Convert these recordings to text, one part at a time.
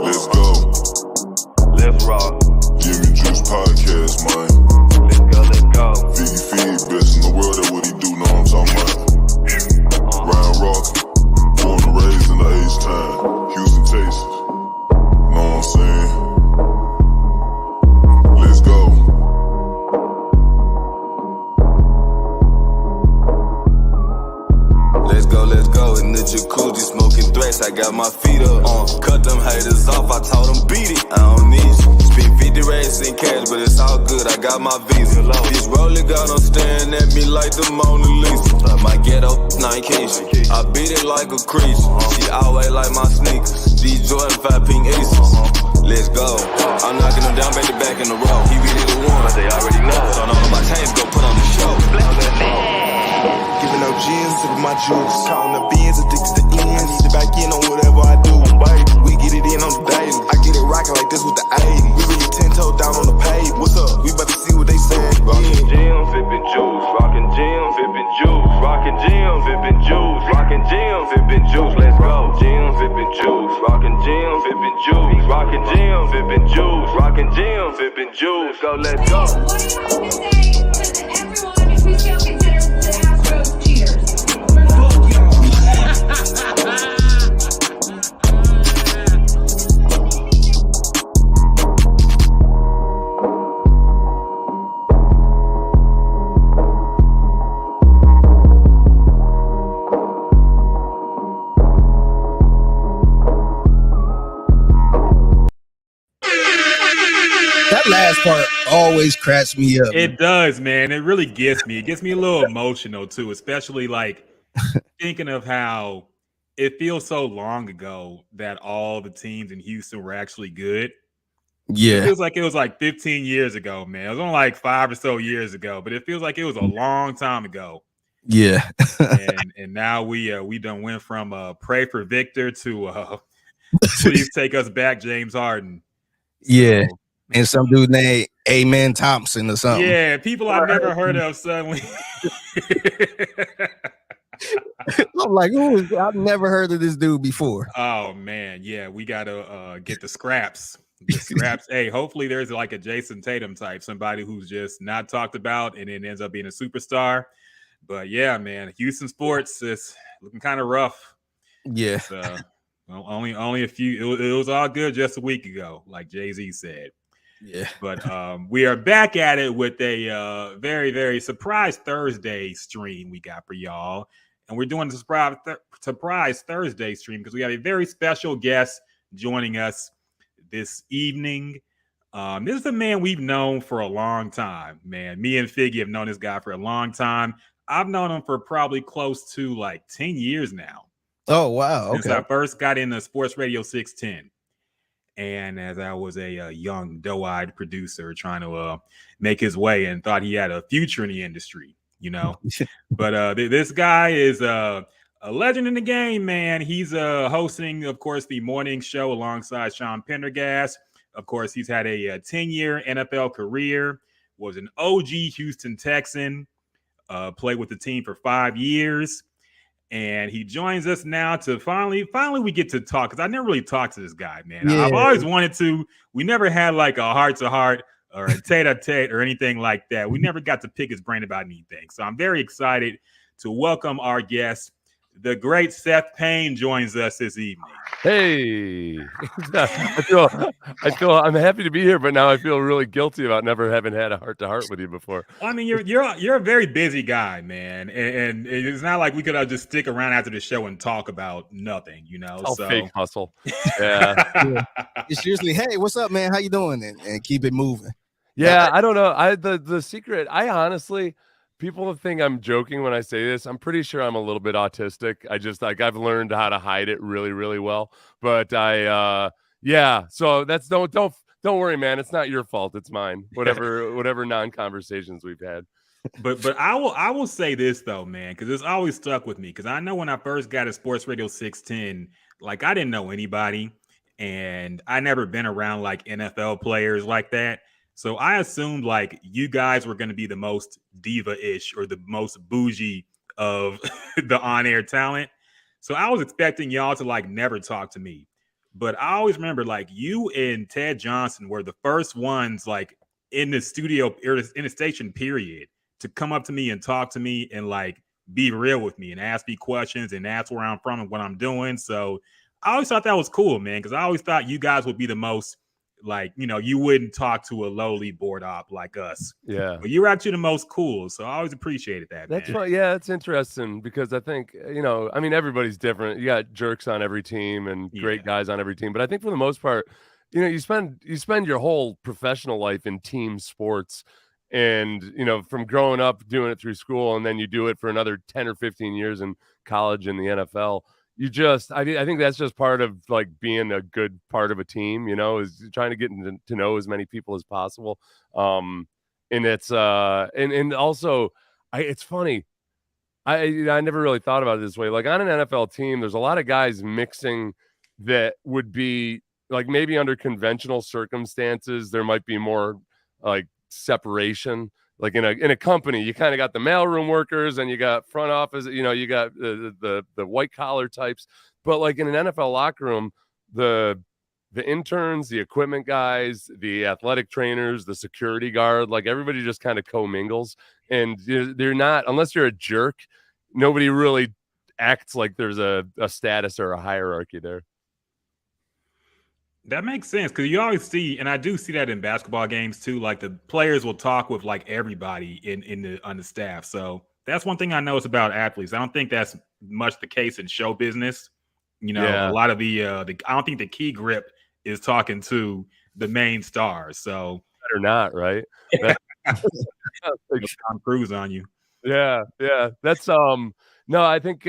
Let's go. Let's rock. Jimmy Juice Podcast, man. Let's go, let's go. Figgy, best in the world, that's what he do, know what I'm talking about. Ryan Rockett, born and raised in the H-Town, Houston, Texas. Know what I'm saying? Let's go. Let's go in the jacuzzi, smoking threats. I got my feet up on. Cut them haters off, I told them beat it. I don't need you. Spend 50 racks in cash, but it's all good. I got my visa. This rolling got them staring at me like the Mona Lisa. My ghetto Nike. I beat it like a creature. She always like my sneakers. These Jordan 5 pink aces. Let's go. I'm knocking them down back to back in the row. He beat it to one, but they already know. So all of my chains go put on the show. Giving out gins, sipping my juice. Counting the beans, addicted to ends. Need to back in on whatever I do. We get it in on the daily. I get it rocking like this with the 80. We really 10 toes down on the page. What's up? We about to see what they saying. Rockin' gym, vippin' juice. Rockin' gym, vippin' juice. Rockin' gym, vippin' juice. Rockin' gym, vippin' juice. Let's go. Gym, vippin' juice. Rockin' gym, vippin' juice. Rockin' gym, vippin' juice. Rockin' gym, vippin' juice. Go, let's go. What do you have to say to everyone if we still consider the Astros cheaters? That last part always cracks me up. It does, man. It really gets me. It gets me a little emotional too, especially like thinking of how it feels so long ago that all the teams in Houston were actually good. It Yeah, feels like it was like 15 years ago, man. It was only like 5 or so years ago, but it feels like it was a long time ago. yeah. And now we done went from pray for Victor to please take us back, James Harden. Yeah. And some dude named Amen Thompson or something. Yeah, people I've never heard of suddenly. I'm like, who is? I've never heard of this dude before. Oh man, yeah, we gotta get the scraps. The scraps. Hey, hopefully there's like a Jason Tatum type, somebody who's just not talked about and then ends up being a superstar. But yeah, man, Houston sports is looking kind of rough. Yeah. It's, only a few. It was all good just a week ago, like Jay-Z said. Yeah. But we are back at it with a very, very surprise Thursday stream we got for y'all. And we're doing a surprise Thursday stream because we have a very special guest joining us this evening. This is a man we've known for a long time, man. Me and Figgy have known this guy for a long time. I've known him for probably close to like 10 years now. Oh, wow. Since Okay. I first got into Sportsradio 610. And as I was a young, doe-eyed producer trying to make his way and thought he had a future in the industry, you know. But this guy is a legend in the game, man. He's hosting, of course, the morning show alongside Sean Pendergast. Of course, he's had a 10-year NFL career, was an OG Houston Texan, played with the team for 5 years. And he joins us now to finally we get to talk, because I never really talked to this guy, man. Yeah. I've always wanted to. We never had like a heart-to-heart or a tete-a-tete or anything like that. We never got to pick his brain about anything. So I'm very excited to welcome our guest. The great Seth Payne joins us this evening. Hey, I feel I'm happy to be here, but now I feel really guilty about never having had a heart-to-heart with you before. I mean, you're a very busy guy, man, and it's not like we could just stick around after the show and talk about nothing, you know. All so fake hustle. Yeah, It's usually, hey, what's up, man? How you doing? And keep it moving. yeah. I don't know. The secret. I honestly. People think I'm joking when I say this. I'm pretty sure I'm a little bit autistic. I just I've learned how to hide it really, really well. But yeah. So that's don't worry, man. It's not your fault. It's mine. Whatever non-conversations we've had. But I will say this though, man, because it's always stuck with me. Because I know when I first got a Sports Radio 610, like I didn't know anybody, and I never been around like NFL players like that. So I assumed like you guys were going to be the most diva-ish or the most bougie of the on-air talent. So I was expecting y'all to like never talk to me. but I always remember like you and Ted Johnson were the first ones like in the studio or in the station period to come up to me and talk to me and like be real with me and ask me questions and ask where I'm from and what I'm doing. So I always thought that was cool, man, because I always thought you guys would be the most like, you know, you wouldn't talk to a lowly board op like us. Yeah. But you were actually the most cool. So I always appreciated that, That's man. fun. Yeah, that's interesting because I think, you know, I mean, everybody's different. You got jerks on every team and great guys on every team. But I think for the most part, you know, you spend your whole professional life in team sports. And, you know, from growing up doing it through school, and then you do it for another 10 or 15 years in college and the NFL. I think that's just part of like being a good part of a team, you know, is trying to get to know as many people as possible. And it's and also it's funny. I never really thought about it this way. Like on an NFL team, there's a lot of guys mixing that would be like maybe under conventional circumstances, there might be more like separation. Like in a company, you kind of got the mailroom workers and you got front office, you know, you got the white collar types. But like in an NFL locker room, the interns, the equipment guys, the athletic trainers, the security guard, like everybody just kind of commingles. And they're not, unless you're a jerk, nobody really acts like there's a status or a hierarchy there. That makes sense because you always see, and I do see that in basketball games too. Like the players will talk with like everybody on the staff. So that's one thing I notice about athletes. I don't think that's much the case in show business. You know, a lot of the I don't think the key grip is talking to the main stars. So better not, right? Tom Cruise on you. Yeah. That's no, I think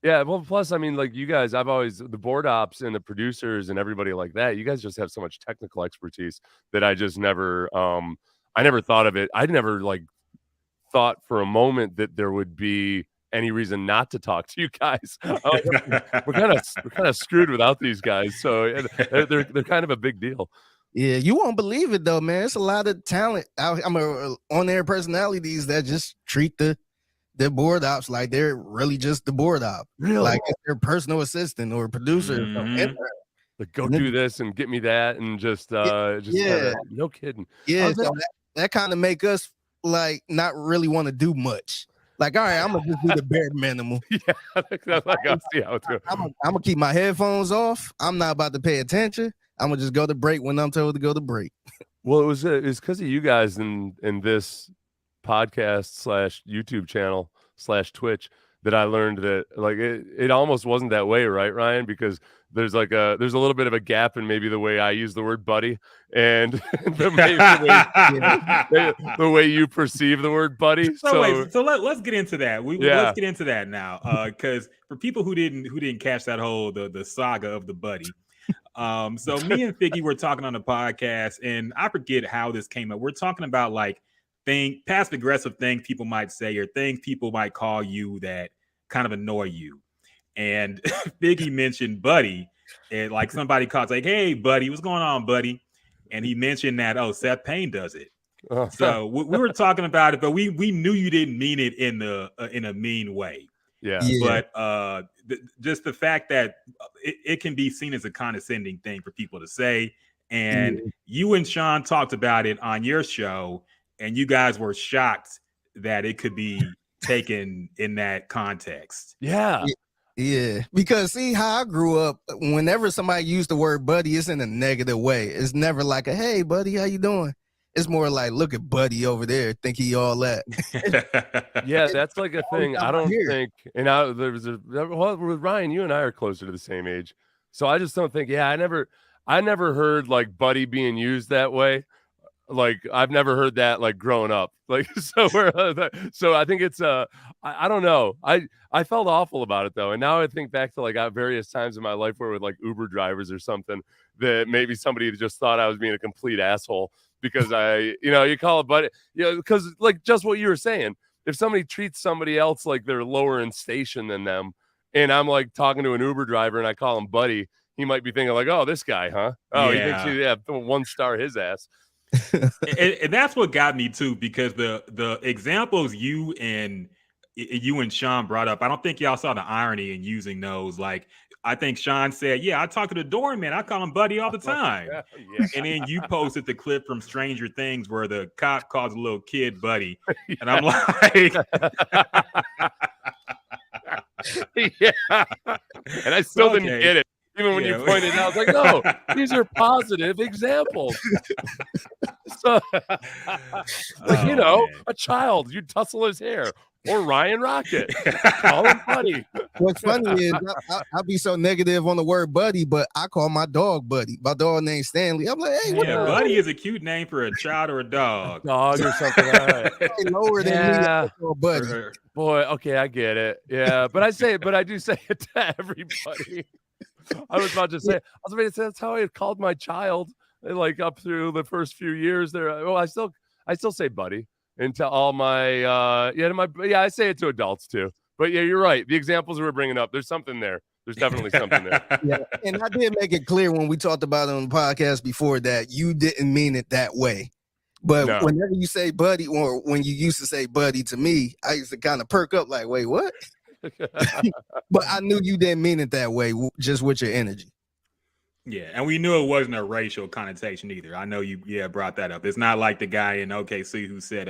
yeah, well, plus, I mean, like you guys, I've always the board ops and the producers and everybody like that. You guys just have so much technical expertise that I just never, I never thought of it. I never like thought for a moment that there would be any reason not to talk to you guys. We're kind of screwed without these guys, so they're kind of a big deal. Yeah, you won't believe it though, man. It's a lot of talent. I'm on-air personalities that just treat the board ops like they're really just the board op. Really? Like it's their personal assistant or producer. Like go do this and get me that and just no kidding. Yeah, so that kind of make us like not really want to do much. Like, all right, I'm gonna just do the bare minimum. Yeah, I see how it's going. I'm gonna keep my headphones off. I'm not about to pay attention. I'm gonna just go to break when I'm told to go to break. Well, it was because of you guys in this podcast / YouTube channel / Twitch that I learned that like it almost wasn't that way, right, Ryan? Because there's a little bit of a gap in maybe the way I use the word buddy and the way you perceive the word buddy. So let's get into that. Let's get into that now, because for people who didn't catch that whole the saga of the buddy. So me and Figgy were talking on the podcast, and I forget how this came up. We're talking about like passive aggressive things people might say or things people might call you that kind of annoy you. And Figgy mentioned buddy, and like somebody called like, "Hey buddy, what's going on, buddy?" And he mentioned that Seth Payne does it. So we were talking about it, but we knew you didn't mean it in a mean way. Yeah. But just the fact that it can be seen as a condescending thing for people to say. And you and Sean talked about it on your show, and you guys were shocked that it could be taken in that context. Yeah. Yeah, because see how I grew up, whenever somebody used the word buddy, it's in a negative way. It's never like a, hey buddy, how you doing? It's more like, look at buddy over there, think he all that. Yeah, that's like a thing. I don't think, and with Ryan, you and I are closer to the same age. So I just don't think, yeah, I never heard like buddy being used that way. Like I've never heard that like growing up. Like so I think it's I don't know. I felt awful about it though, and now I think back to like various times in my life where with like Uber drivers or something that maybe somebody just thought I was being a complete asshole because you call it buddy, because like just what you were saying, if somebody treats somebody else like they're lower in station than them, and I'm like talking to an Uber driver and I call him buddy, he might be thinking like, oh, this guy, huh? Oh, yeah. He thinks 1 star his ass. and that's what got me too, because the examples you and Sean brought up, I don't think y'all saw the irony in using those. Like I think Sean said, yeah, I talk to the doorman. I call him Buddy all the time. Yeah. And then you posted the clip from Stranger Things where the cop calls a little kid Buddy. And I'm like, yeah. And I still didn't get it. Even when you pointed out, I was like, no, these are positive examples. So, you know, man. A child, you'd tussle his hair. Or Ryan Rockett. Call him Buddy. What's funny is I'll be so negative on the word Buddy, but I call my dog Buddy. My dog named Stanley. I'm like, hey, what Buddy is a cute name for a child or a dog. Dog or something. All right. Lower than me, Buddy. Boy, okay, I get it. Yeah, but I do say it to everybody. I was about to say that's how I had called my child, like up through the first few years there. Well, I still say Buddy. Into all my I say it to adults too. But yeah, you're right. The examples we were bringing up, there's something there. There's definitely something there. Yeah, and I did make it clear when we talked about it on the podcast before that you didn't mean it that way. But whenever you say Buddy, or when you used to say Buddy to me, I used to kind of perk up like, wait, what? But I knew you didn't mean it that way, just with your energy. Yeah, and we knew it wasn't a racial connotation either. I know you brought that up. It's not like the guy in OKC who said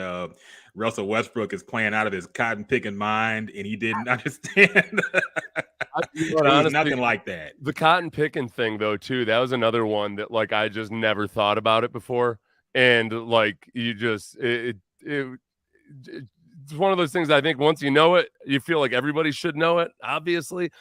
Russell Westbrook is playing out of his cotton picking mind and he didn't understand. It was nothing like that. The cotton picking thing though too, that was another one that like I just never thought about it before. And like you just it's one of those things I think once you know it, you feel like everybody should know it, obviously.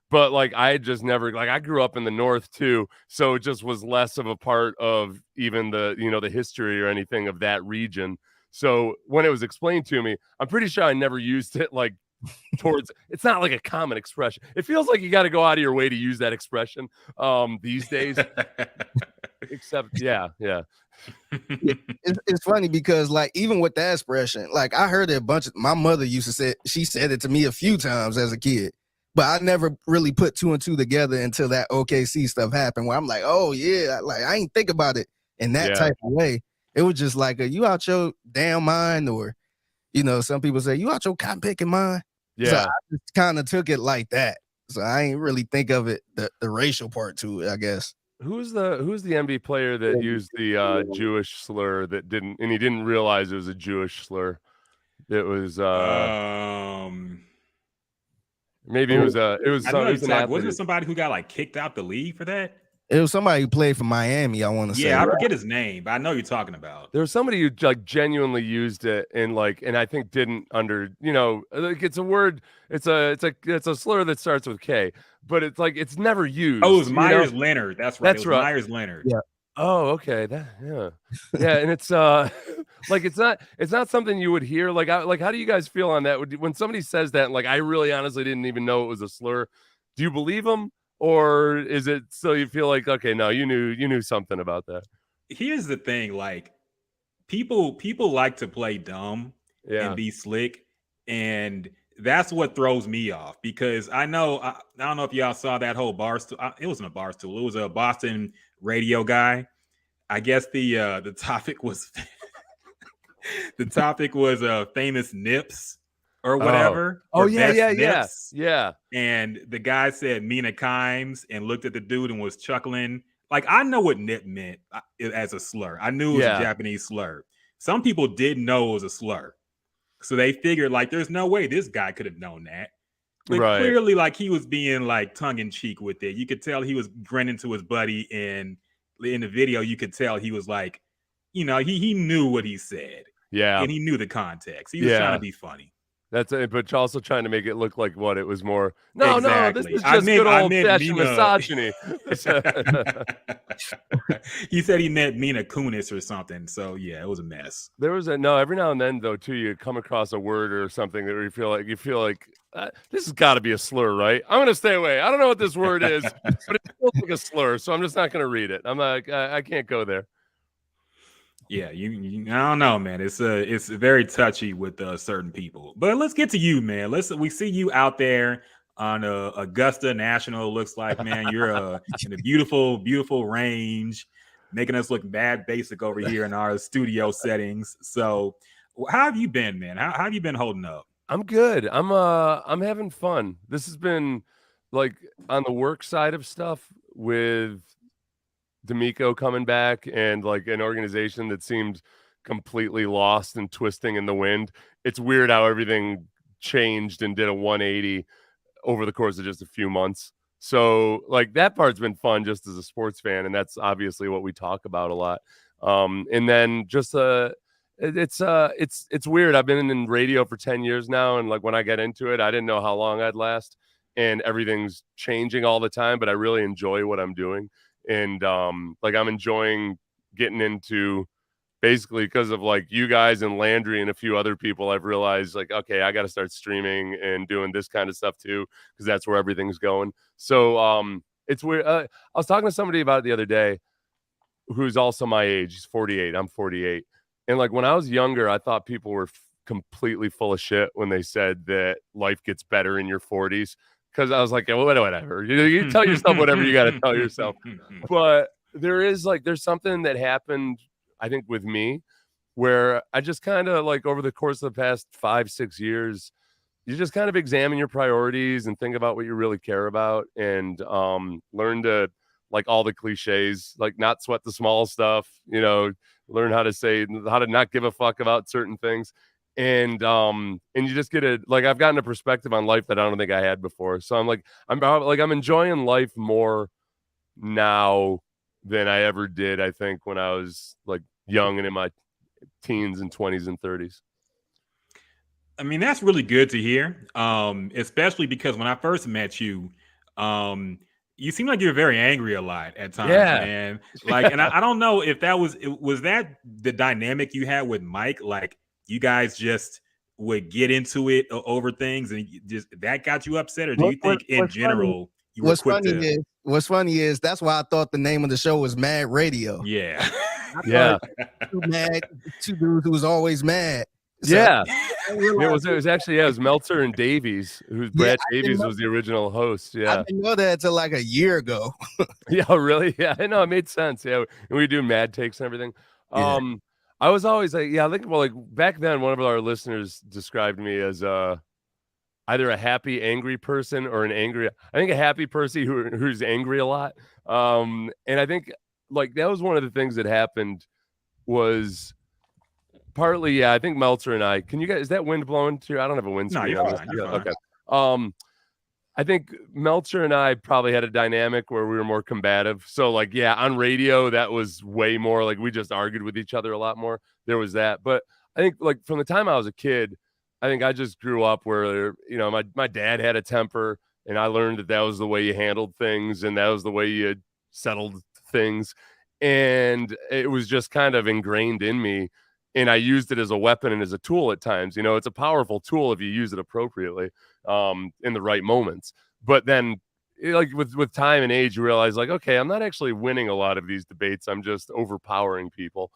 But like I just never like I grew up in the North too, so it just was less of a part of even the history or anything of that region. So when it was explained to me, I'm pretty sure I never used it like towards. It's not like a common expression. It feels like you got to go out of your way to use that expression these days. Except, yeah. It's funny because like even with that expression, like I heard it my mother used to say. She said it to me a few times as a kid. But I never really put two and two together until that OKC stuff happened where I'm like, oh, yeah, like I ain't think about it in that type of way. It was just like, you out your damn mind, or, some people say, you out your cotton picking mind. Yeah. So I just kind of took it like that. So I ain't really think of it, the racial part to it, I guess. Who's the NBA player that used the Jewish slur that didn't, and he didn't realize it was a Jewish slur? It was, maybe it was wasn't it somebody who got like kicked out the league for that? It was somebody who played for Miami, I want to say. Yeah, I forget his name, but I know you're talking about. There was somebody who like genuinely used it and I think didn't like it's a word, it's a slur that starts with K, but it's like it's never used. Oh, it was Myers Leonard. That's right. Myers Leonard. Yeah. Oh, okay. Yeah, and it's like it's not something you would hear. Like how do you guys feel on that? When somebody says that, like I really honestly didn't even know it was a slur. Do you believe them, or is it so you feel like okay, no, you knew something about that? Here's the thing: like people like to play dumb and be slick, and that's what throws me off because I don't know if y'all saw that whole Barstool. It wasn't a Barstool. It was a Boston radio guy. I guess the topic was famous nips or whatever. Yeah. And the guy said Mina Kimes and looked at the dude and was chuckling. Like I know what nip meant as a slur. I knew it was a Japanese slur. Some people didn't know it was a slur. So they figured like there's no way this guy could have known that. But clearly like he was being like tongue in cheek with it. You could tell he was grinning to his buddy, and in the video you could tell he was like, he knew what he said. Yeah. And he knew the context. He was trying to be funny. That's it, but also trying to make it look like what it was more. No, exactly. This is just good old-fashioned misogyny. He said he meant Mina Kunis or something. So yeah, it was a mess. There was every now and then though too, you come across a word or something that you feel like this has got to be a slur, right? I'm gonna stay away. I don't know what this word is, but it feels like a slur, so I'm just not gonna read it. I'm like, I can't go there. Yeah, I don't know, man. It's very touchy with certain people. But let's get to you, man. We see you out there on Augusta National. Looks like, man, you're in a beautiful, beautiful range, making us look bad basic over here in our studio settings. So, how have you been, man? How have you been holding up? I'm good. I'm having fun. This has been like on the work side of stuff with D'Amico coming back and like an organization that seemed completely lost and twisting in the wind. It's weird how everything changed and did a 180 over the course of just a few months. So like that part's been fun just as a sports fan, and that's obviously what we talk about a lot. And then just it's weird. I've been in radio for 10 years now, and like when I get into it, I didn't know how long I'd last, and everything's changing all the time, but I really enjoy what I'm doing. And like I'm enjoying getting into, basically because of like you guys and Landry and a few other people, I've realized like, okay, I got to start streaming and doing this kind of stuff too, because that's where everything's going. So it's weird. I was talking to somebody about it the other day who's also my age. He's 48. I'm 48. And like when I was younger, I thought people were completely full of shit when they said that life gets better in your 40s. Because I was like, well, whatever. You tell yourself whatever you got to tell yourself. But there's something that happened, I think, with me, where I just kind of like over the course of the past 5-6 years, you just kind of examine your priorities and think about what you really care about, and learn to, like all the cliches, like not sweat the small stuff, learn how to not give a fuck about certain things. And you just get I've gotten a perspective on life that I don't think I had before. So I'm enjoying life more now than I ever did, I think, when I was like young and in my teens and 20s and 30s. I mean, that's really good to hear, especially because when I first met you, you seem like you're very angry a lot at times, man. Like, and I don't know if that was that the dynamic you had with Mike, like you guys just would get into it over things and just that got you upset, or do you think in general you were quick to... What's funny is that's why I thought the name of the show was Mad Radio. Yeah. Yeah. Two dudes who was always mad. So yeah. It was actually, it was Meltzer and Davies, who's Brad Davies was the original host. Yeah. I didn't know that until like a year ago. Yeah, really? Yeah, I know, it made sense. Yeah. And we do mad takes and everything. Yeah. I was always like, I think, well, like back then, one of our listeners described me as either a happy, angry person or I think a happy person who's angry a lot. And I think like that was one of the things that happened was partly, I think Meltzer and I, is that wind blowing too? I don't have a wind screen. No, you're fine. Okay. I think Meltzer and I probably had a dynamic where we were more combative. So like, yeah, on radio, that was way more like we just argued with each other a lot more. There was that. But I think like from the time I was a kid, I think I just grew up where, my dad had a temper, and I learned that was the way you handled things, and that was the way you settled things. And it was just kind of ingrained in me. And I used it as a weapon and as a tool at times. It's a powerful tool if you use it appropriately in the right moments. But then like with time and age, you realize like, okay, I'm not actually winning a lot of these debates. I'm just overpowering people,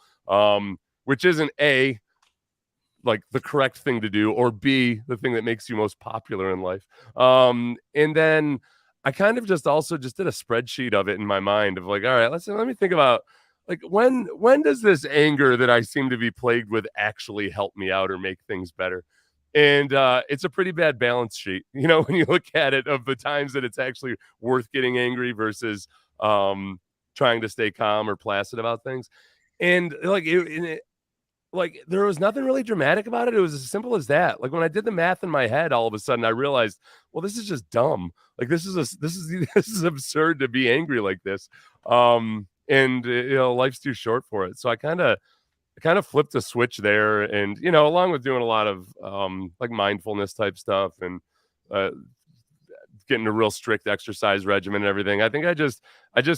which isn't A, like the correct thing to do, or B, the thing that makes you most popular in life. And then I kind of just did a spreadsheet of it in my mind of like, all right, let me think about like when does this anger that I seem to be plagued with actually help me out or make things better? And it's a pretty bad balance sheet, when you look at it, of the times that it's actually worth getting angry versus trying to stay calm or placid about things. And like like there was nothing really dramatic about it. It was as simple as that. Like when I did the math in my head, all of a sudden I realized, well, this is just dumb. Like this is absurd to be angry like this. And life's too short for it. So I kind of flipped a switch there, and along with doing a lot of like mindfulness type stuff and getting a real strict exercise regimen and everything, I think I just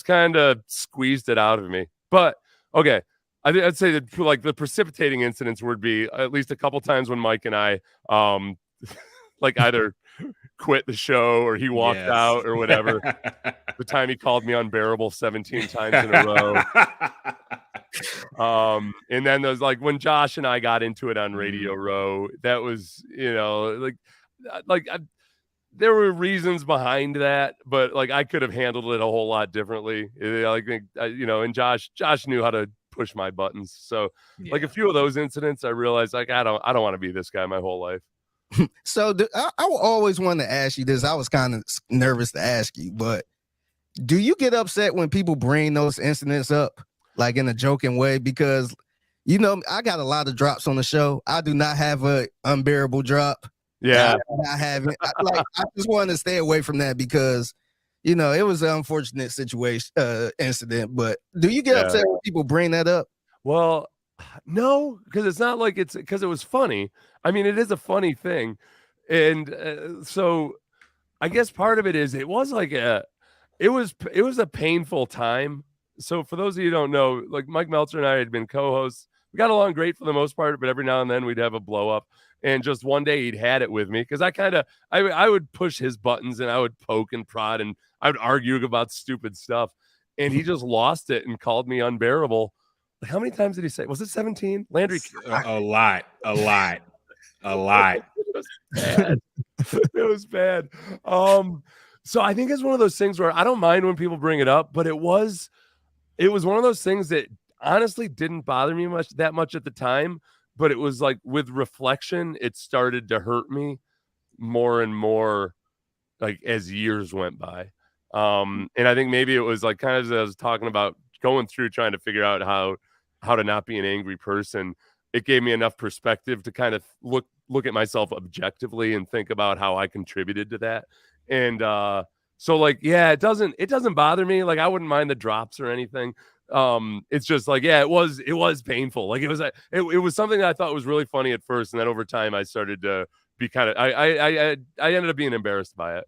kind of squeezed it out of me. But okay, I'd say that like the precipitating incidents would be at least a couple times when Mike and I like either quit the show or he walked out or whatever. The time he called me unbearable 17 times in a row. And then there's like when Josh and I got into it on Radio Row, that was, there were reasons behind that, but like I could have handled it a whole lot differently. I think, and Josh knew how to push my buttons. So like a few of those incidents, I realized like I don't want to be this guy my whole life. So I always wanted to ask you this. I was kind of nervous to ask you, but do you get upset when people bring those incidents up, like in a joking way? Because, I got a lot of drops on the show. I do not have a unbearable drop. Yeah. I haven't. I just wanted to stay away from that because, it was an unfortunate situation, incident. But do you get upset when people bring that up? Well, no, because it's not like it's because it was funny. I mean, it is a funny thing. And so I guess part of it is it was a painful time. So for those of you who don't know, like Mike Meltzer and I had been co-hosts. We got along great for the most part, but every now and then we'd have a blow up. And just one day he'd had it with me because I would push his buttons and I would poke and prod and I would argue about stupid stuff. And he just lost it and called me unbearable. Like, how many times did he say? Was it 17? Landry? A lot. It was bad. It was bad. So I think it's one of those things where I don't mind when people bring it up, but it was one of those things that honestly didn't bother me that much at the time. But it was like with reflection, it started to hurt me more and more, like as years went by. And I think maybe it was like kind of as I was talking about going through trying to figure out how to not be an angry person. It gave me enough perspective to kind of look at myself objectively and think about how I contributed to that. And so like, yeah, it doesn't bother me. Like I wouldn't mind the drops or anything. It's just like, yeah, it was painful. Like it was something that I thought was really funny at first. And then over time I started to be kind of, I ended up being embarrassed by it,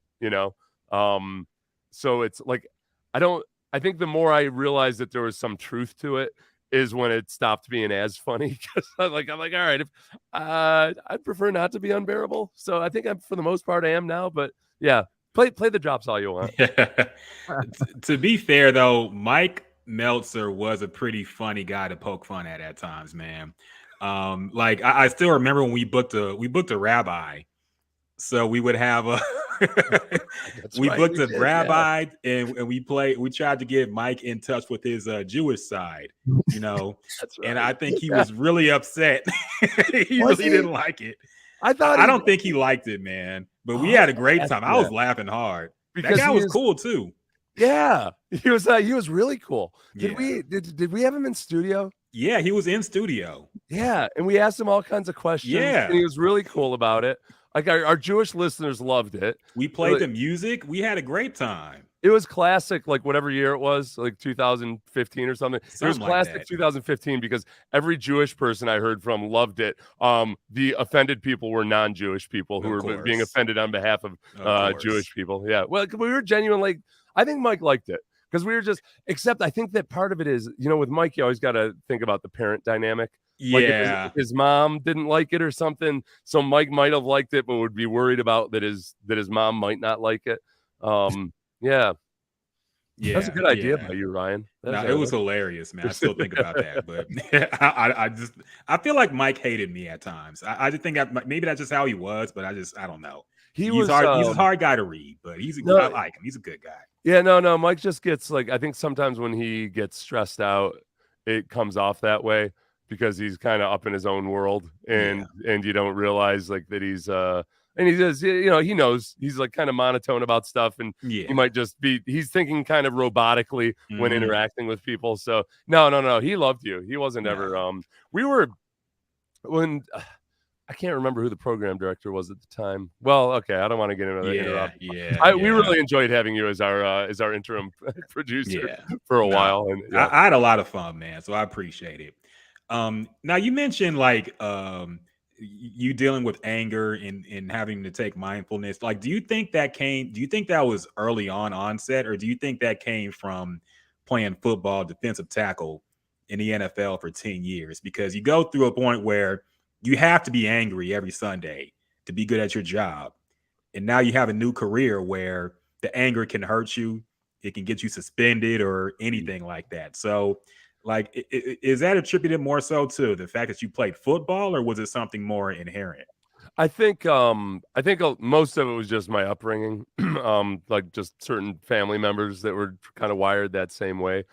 so it's like, I think the more I realized that there was some truth to it is when it stopped being as funny. Cause I'm like, all right, if I'd prefer not to be unbearable. So I think for the most part I am now, but yeah, play the drops all you want. To be fair though, Mike Meltzer was a pretty funny guy to poke fun at times, man. Like I still remember when we booked a rabbi, so we would have a booked a rabbi, and we tried to get Mike in touch with his Jewish side, That's right. And I think he was really upset. he didn't like it. I don't think he liked it, man. But we had a great time. I was laughing hard. Because that guy was cool too. Yeah, he was really cool. Did we have him in studio? Yeah, he was in studio. Yeah, and we asked him all kinds of questions. Yeah, and he was really cool about it. Like our Jewish listeners loved it. We played the music. We had a great time. It was classic, like whatever year it was, like 2015 or something. It was classic like 2015 because every Jewish person I heard from loved it. The offended people were non-Jewish people who were being offended on behalf of Jewish people. Yeah, well, we were genuinely. I think Mike liked it because we were just. Except I think that part of it is, with Mike, you always got to think about the parent dynamic. Yeah, like if his mom didn't like it or something, so Mike might have liked it, but would be worried about that his mom might not like it. Yeah, that's a good idea by you, Ryan. It was hilarious, man. I still think about that, but I feel like Mike hated me at times. I just think maybe that's just how he was, but I don't know. He's a hard guy to read, but I like him. He's a good guy. Yeah, no. Mike just gets I think sometimes when he gets stressed out, it comes off that way because he's kind of up in his own world, and you don't realize that he's and he does, he knows he's kind of monotone about stuff, and he might just he's thinking kind of robotically when interacting with people. So no, he loved you. He wasn't ever. I can't remember who the program director was at the time. Well, okay, I don't want to get into that. We really enjoyed having you as our interim producer for a while, and I had a lot of fun, man. So I appreciate it. Now you mentioned you dealing with anger and having to take mindfulness. Do you think that was early onset, or do you think that came from playing football defensive tackle in the NFL for 10 years? Because you go through a point where you have to be angry every Sunday to be good at your job. And now you have a new career where the anger can hurt you. It can get you suspended or anything like that. So is that attributed more so to the fact that you played football, or was it something more inherent? I think most of it was just my upbringing, just certain family members that were kind of wired that same way,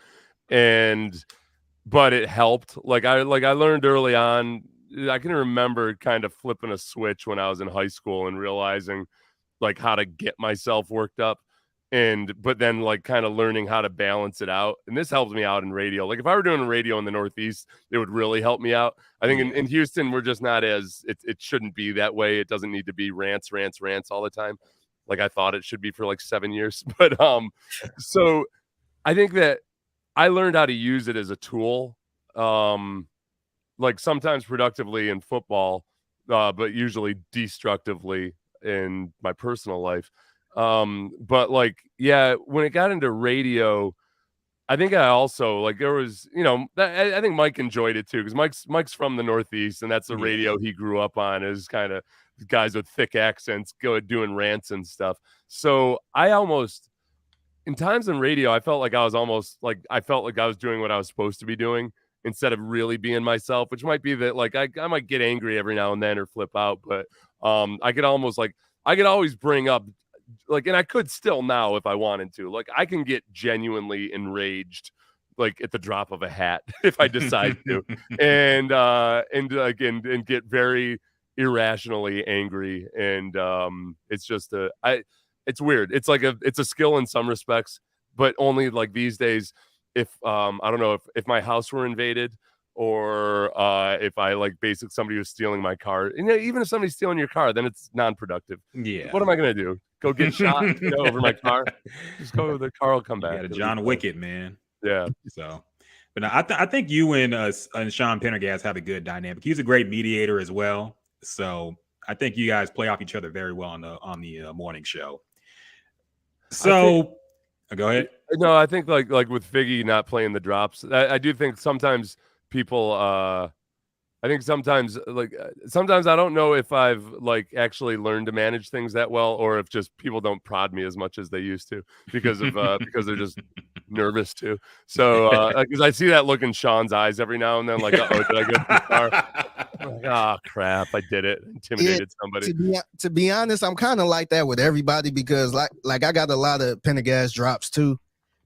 but it helped. I learned early on, I can remember kind of flipping a switch when I was in high school and realizing like how to get myself worked up. But then like kind of learning how to balance it out. And this helps me out in radio. Like if I were doing radio in the Northeast, it would really help me out. I think in Houston, we're just not it shouldn't be that way. It doesn't need to be rants all the time. Like I thought it should be for like 7 years. But so I think that I learned how to use it as a tool. Like sometimes productively in football, but usually destructively in my personal life. But like, yeah, when it got into radio, I think I also like there was, I think Mike enjoyed it too, because Mike's from the Northeast, and that's the radio he grew up on, is kind of guys with thick accents doing rants and stuff. So I almost, in times in radio, I felt like I was doing what I was supposed to be doing instead of really being myself, which might be that like I might get angry every now and then or flip out, but I could always bring up like, and I could still now if I wanted to, like I can get genuinely enraged like at the drop of a hat if I decide to, and get very irrationally angry, and it's just it's weird. It's like it's a skill in some respects, but only like these days. If I don't know if my house were invaded, or if I like basically somebody was stealing my car, even if somebody's stealing your car, then it's non-productive. Yeah. What am I gonna do? Go get shot over my car? Just go. The car will come back. You got a John Wicket, man. Yeah. So, but no, I think you and Sean Pendergast have a good dynamic. He's a great mediator as well. So I think you guys play off each other very well on the morning show. So go ahead. No, I think like with Figgy not playing the drops, I do think sometimes people I think sometimes I don't know if I've like actually learned to manage things that well, or if just people don't prod me as much as they used to because they're just nervous too. So because I see that look in Sean's eyes every now and then, like, oh, did I get too far? I'm like, oh crap, I did it. Intimidated somebody. To be honest, I'm kind of like that with everybody, because like I got a lot of Pendergast drops too.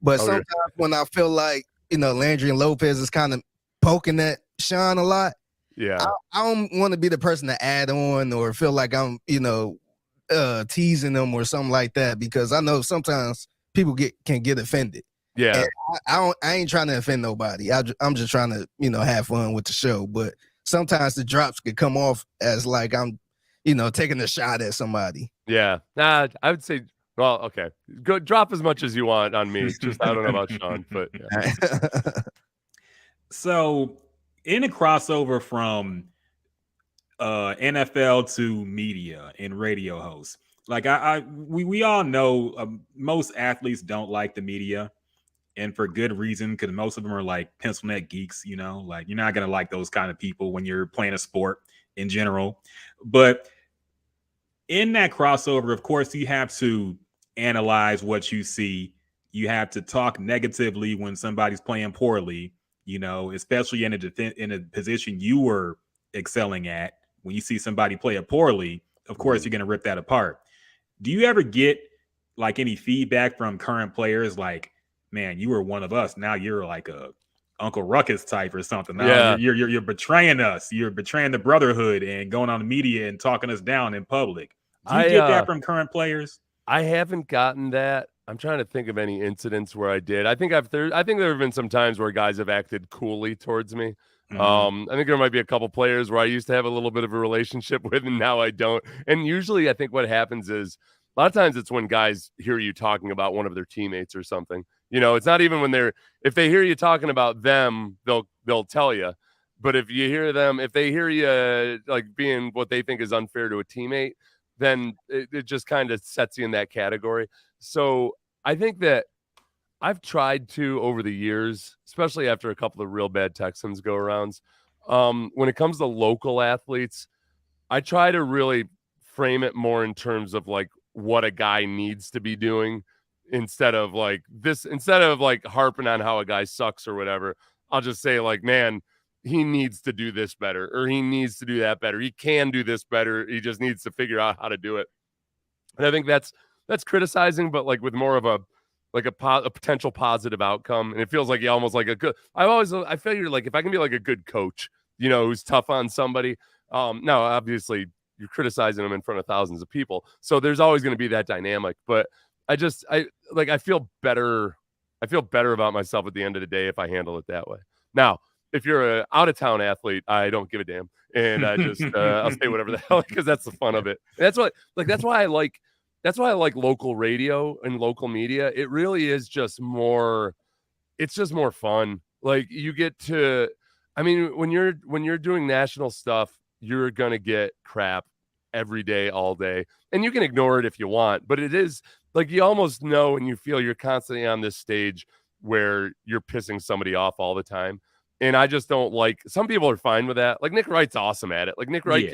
But sometimes when I feel like, Landry and Lopez is kind of poking at Sean a lot, I don't want to be the person to add on or feel like I'm, teasing them or something like that, because I know sometimes people can get offended. Yeah, and I ain't trying to offend nobody. I'm just trying to, have fun with the show. But sometimes the drops could come off as like I'm, taking a shot at somebody. Yeah, I would say. Well, okay. Go drop as much as you want on me. Just I don't know about Sean, but yeah. So in a crossover from NFL to media and radio hosts, like we all know most athletes don't like the media, and for good reason, because most of them are like pencil neck geeks. Like you're not gonna like those kind of people when you're playing a sport in general. But in that crossover, of course, you have to analyze what you see. You have to talk negatively when somebody's playing poorly, especially in a position you were excelling at. When you see somebody play it poorly, of course, you're going to rip that apart. Do you ever get like any feedback from current players? Like, man, you were one of us. Now you're like a Uncle Ruckus type or something. Now you're betraying us. You're betraying the brotherhood and going on the media and talking us down in public. Do you get that from current players? I haven't gotten that. I'm trying to think of any incidents where I did. I think there have been some times where guys have acted coolly towards me. Mm-hmm. I think there might be a couple players where I used to have a little bit of a relationship with, and now I don't. And usually I think what happens is a lot of times it's when guys hear you talking about one of their teammates or something. It's not even if they hear you talking about them, they'll tell you. But if they hear you like being what they think is unfair to a teammate, then it just kind of sets you in that category. So I think that I've tried to, over the years, especially after a couple of real bad Texans go-arounds, when it comes to local athletes, I try to really frame it more in terms of like what a guy needs to be doing instead of like harping on how a guy sucks or whatever. I'll just say like, man, he needs to do this better, or he needs to do that better. He can do this better. He just needs to figure out how to do it. And I think that's criticizing, but like with more of a potential positive outcome. And it feels like you almost like a good, I figure like if I can be like a good coach, who's tough on somebody. Now, obviously, you're criticizing them in front of thousands of people, so there's always going to be that dynamic. But I feel better. I feel better about myself at the end of the day if I handle it that way. Now, if you're an out-of-town athlete, I don't give a damn, and I just I'll say whatever the hell, because that's the fun of it. And that's why I like local radio and local media. It really is just more. It's just more fun. Like, you get to. I mean, when you're doing national stuff, you're gonna get crap every day, all day, and you can ignore it if you want. But it is like, you almost know and you feel you're constantly on this stage where you're pissing somebody off all the time. And I just don't like. Some people are fine with that. Like, Nick Wright's awesome at it. Like, Nick Wright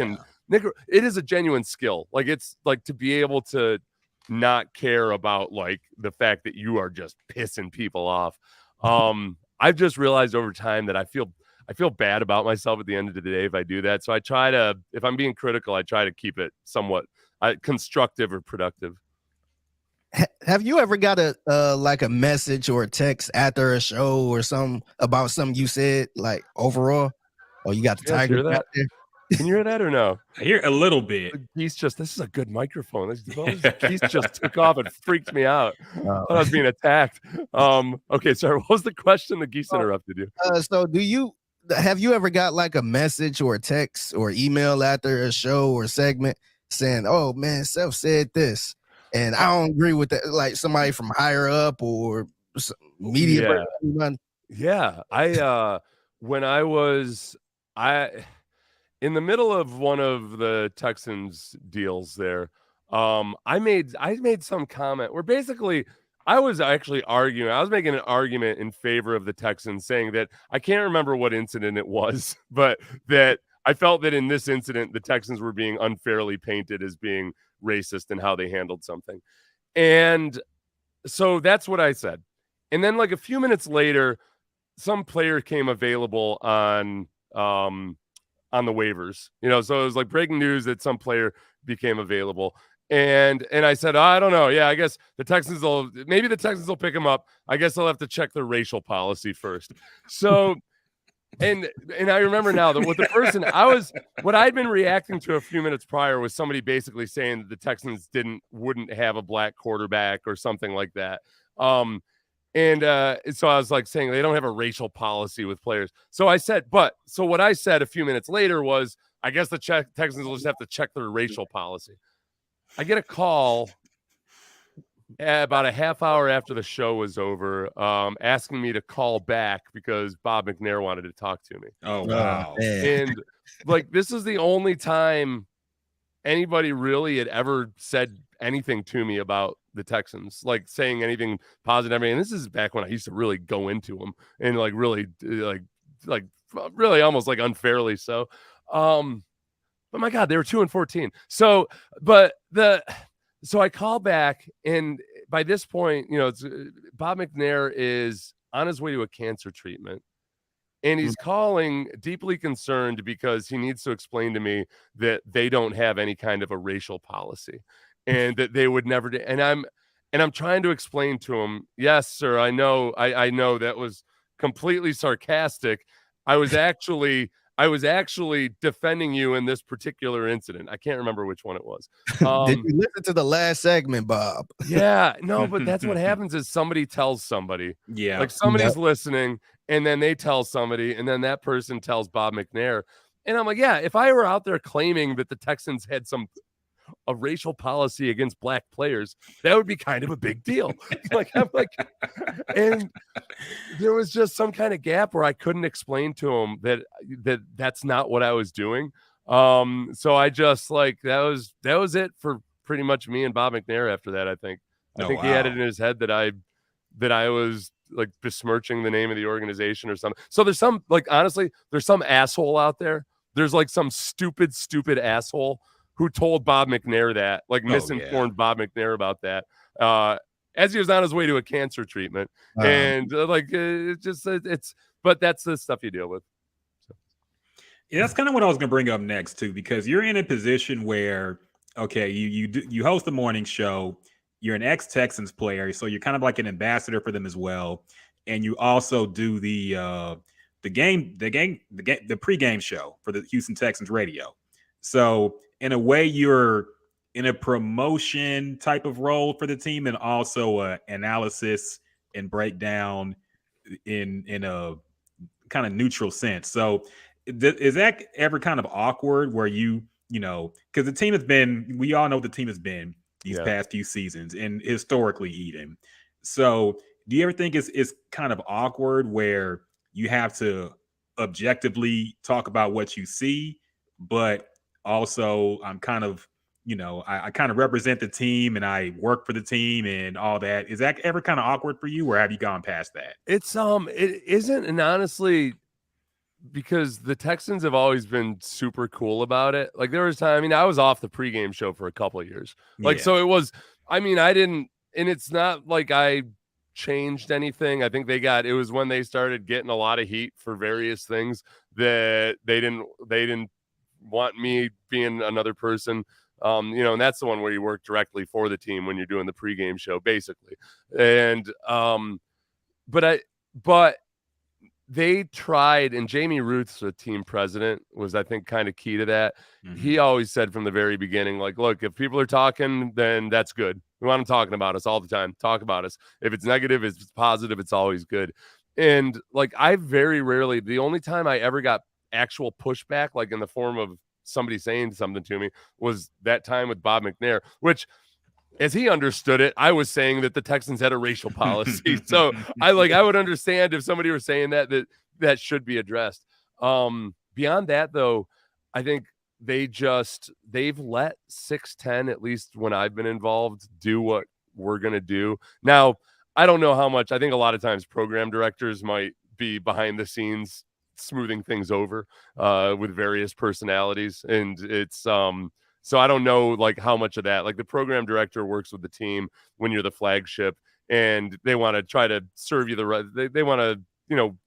it is a genuine skill. Like, it's like to be able to not care about like the fact that you are just pissing people off. I've just realized over time that I feel bad about myself at the end of the day if I do that. So I try to, if I'm being critical, I try to keep it somewhat constructive or productive. Have you ever got a message or a text after a show or something about something you said, like, overall? Oh, you got the tiger out there? Can you hear that or no? I hear a little bit. This is a good microphone. Geese just took off and freaked me out. I thought I was being attacked. Okay, sorry. What was the question? The geese interrupted you. So have you ever got like a message or a text or email after a show or segment saying, "Oh man, Seth said this, and I don't agree with that," like somebody from higher up or media? Yeah. When I was in the middle of one of the Texans deals there, I made some comment where basically I was actually arguing. I was making an argument in favor of the Texans, saying that I can't remember what incident it was, but that I felt that in this incident, the Texans were being unfairly painted as being racist in how they handled something. And so that's what I said. And then like a few minutes later, some player came available on the waivers, so it was like breaking news that some player became available. And I said, I don't know. Yeah, I guess the Texans will pick him up. I guess I'll have to check their racial policy first. So, and I remember now that with the person what I'd been reacting to a few minutes prior was somebody basically saying that the Texans wouldn't have a black quarterback or something like that. So I was like saying they don't have a racial policy with players. So what I said a few minutes later was, I guess the Texans will just have to check their racial policy. I get a call about a half hour after the show was over, asking me to call back because Bob McNair wanted to talk to me. Oh, wow. And like, this is the only time anybody really had ever said anything to me about the Texans, like saying anything positive. And this is back when I used to really go into them and like really like really almost like unfairly so. But my God, they were 2-14. So I call back, and by this point, it's Bob McNair is on his way to a cancer treatment, and he's calling deeply concerned because he needs to explain to me that they don't have any kind of a racial policy, and that they would never do. And I'm trying to explain to him, yes, sir, I know that was completely sarcastic. I was actually defending you in this particular incident. I can't remember which one it was. Did you listen to the last segment, Bob? Yeah, no, but that's what happens is somebody tells somebody. Yeah. Like somebody's listening, and then they tell somebody, and then that person tells Bob McNair. And I'm like, yeah, if I were out there claiming that the Texans had a racial policy against black players, that would be kind of a big deal. And there was just some kind of gap where I couldn't explain to him that's not what I was doing. So I just that was it for pretty much me and Bob McNair after that. I think he had it in his head that I was like besmirching the name of the organization or something. So there's some honestly, there's some asshole out there. There's like some stupid asshole who told Bob McNair that, misinformed Bob McNair about that, as he was on his way to a cancer treatment. And but that's the stuff you deal with. So. Yeah, that's kind of what I was going to bring up next too, because you're in a position where, okay, you host the morning show, you're an ex-Texans player, so you're kind of like an ambassador for them as well. And you also do the the pregame show for the Houston Texans radio. So in a way, you're in a promotion type of role for the team, and also analysis and breakdown in a kind of neutral sense. So is that ever kind of awkward where because the team has been, we all know what the team has been these past few seasons and historically even. So do you ever think it's kind of awkward where you have to objectively talk about what you see, but also I'm kind of, I kind of represent the team and I work for the team and all that. Is that ever kind of awkward for you, or have you gone past that? It isn't, and honestly, because the Texans have always been super cool about it. Like there was time, I mean, I was off the pregame show for a couple of years. So it was, I mean, I didn't, and it's not like I changed anything. I think it was when they started getting a lot of heat for various things that they didn't want me being another person. And that's the one where you work directly for the team when you're doing the pregame show, basically. And, but they tried, and Jamie Ruth's the team president was, I think, kind of key to that. Mm-hmm. He always said from the very beginning, like, look, if people are talking, then that's good. We want them talking about us all the time. Talk about us. If it's negative, if it's positive, it's always good. And like, I very rarely, the only time I ever got actual pushback, like in the form of somebody saying something to me, was that time with Bob McNair, which, as he understood it, I was saying that the Texans had a racial policy. So I would understand if somebody were saying that should be addressed. Beyond that, though, I think they've let 6'10", at least when I've been involved, do what we're going to do. Now, I don't know how much. I think a lot of times program directors might be behind the scenes smoothing things over with various personalities. And it's so I don't know like how much of that, like the program director works with the team when you're the flagship and they want to try to serve you the right. They want to,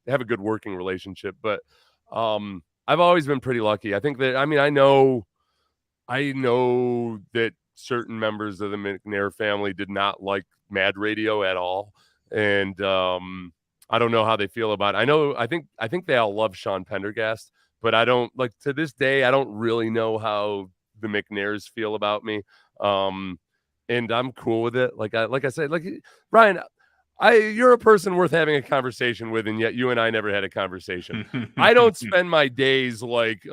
have a good working relationship. But I've always been pretty lucky. I think that, I mean, I know that certain members of the McNair family did not like Mad Radio at all. And I don't know how they feel about it. I think they all love Sean Pendergast, but I don't, like, to this day, I don't really know how the McNairs feel about me. And I'm cool with it. Like I said, like, Brian, you're a person worth having a conversation with, and yet you and I never had a conversation. I don't spend my days like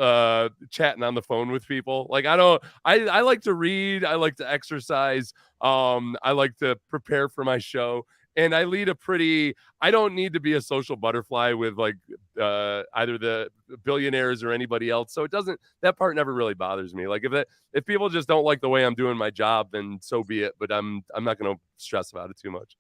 chatting on the phone with people. Like I like to read, I like to exercise, I like to prepare for my show. And I lead I don't need to be a social butterfly with like either the billionaires or anybody else. So that part never really bothers me. Like if people just don't like the way I'm doing my job, then so be it. But I'm not going to stress about it too much.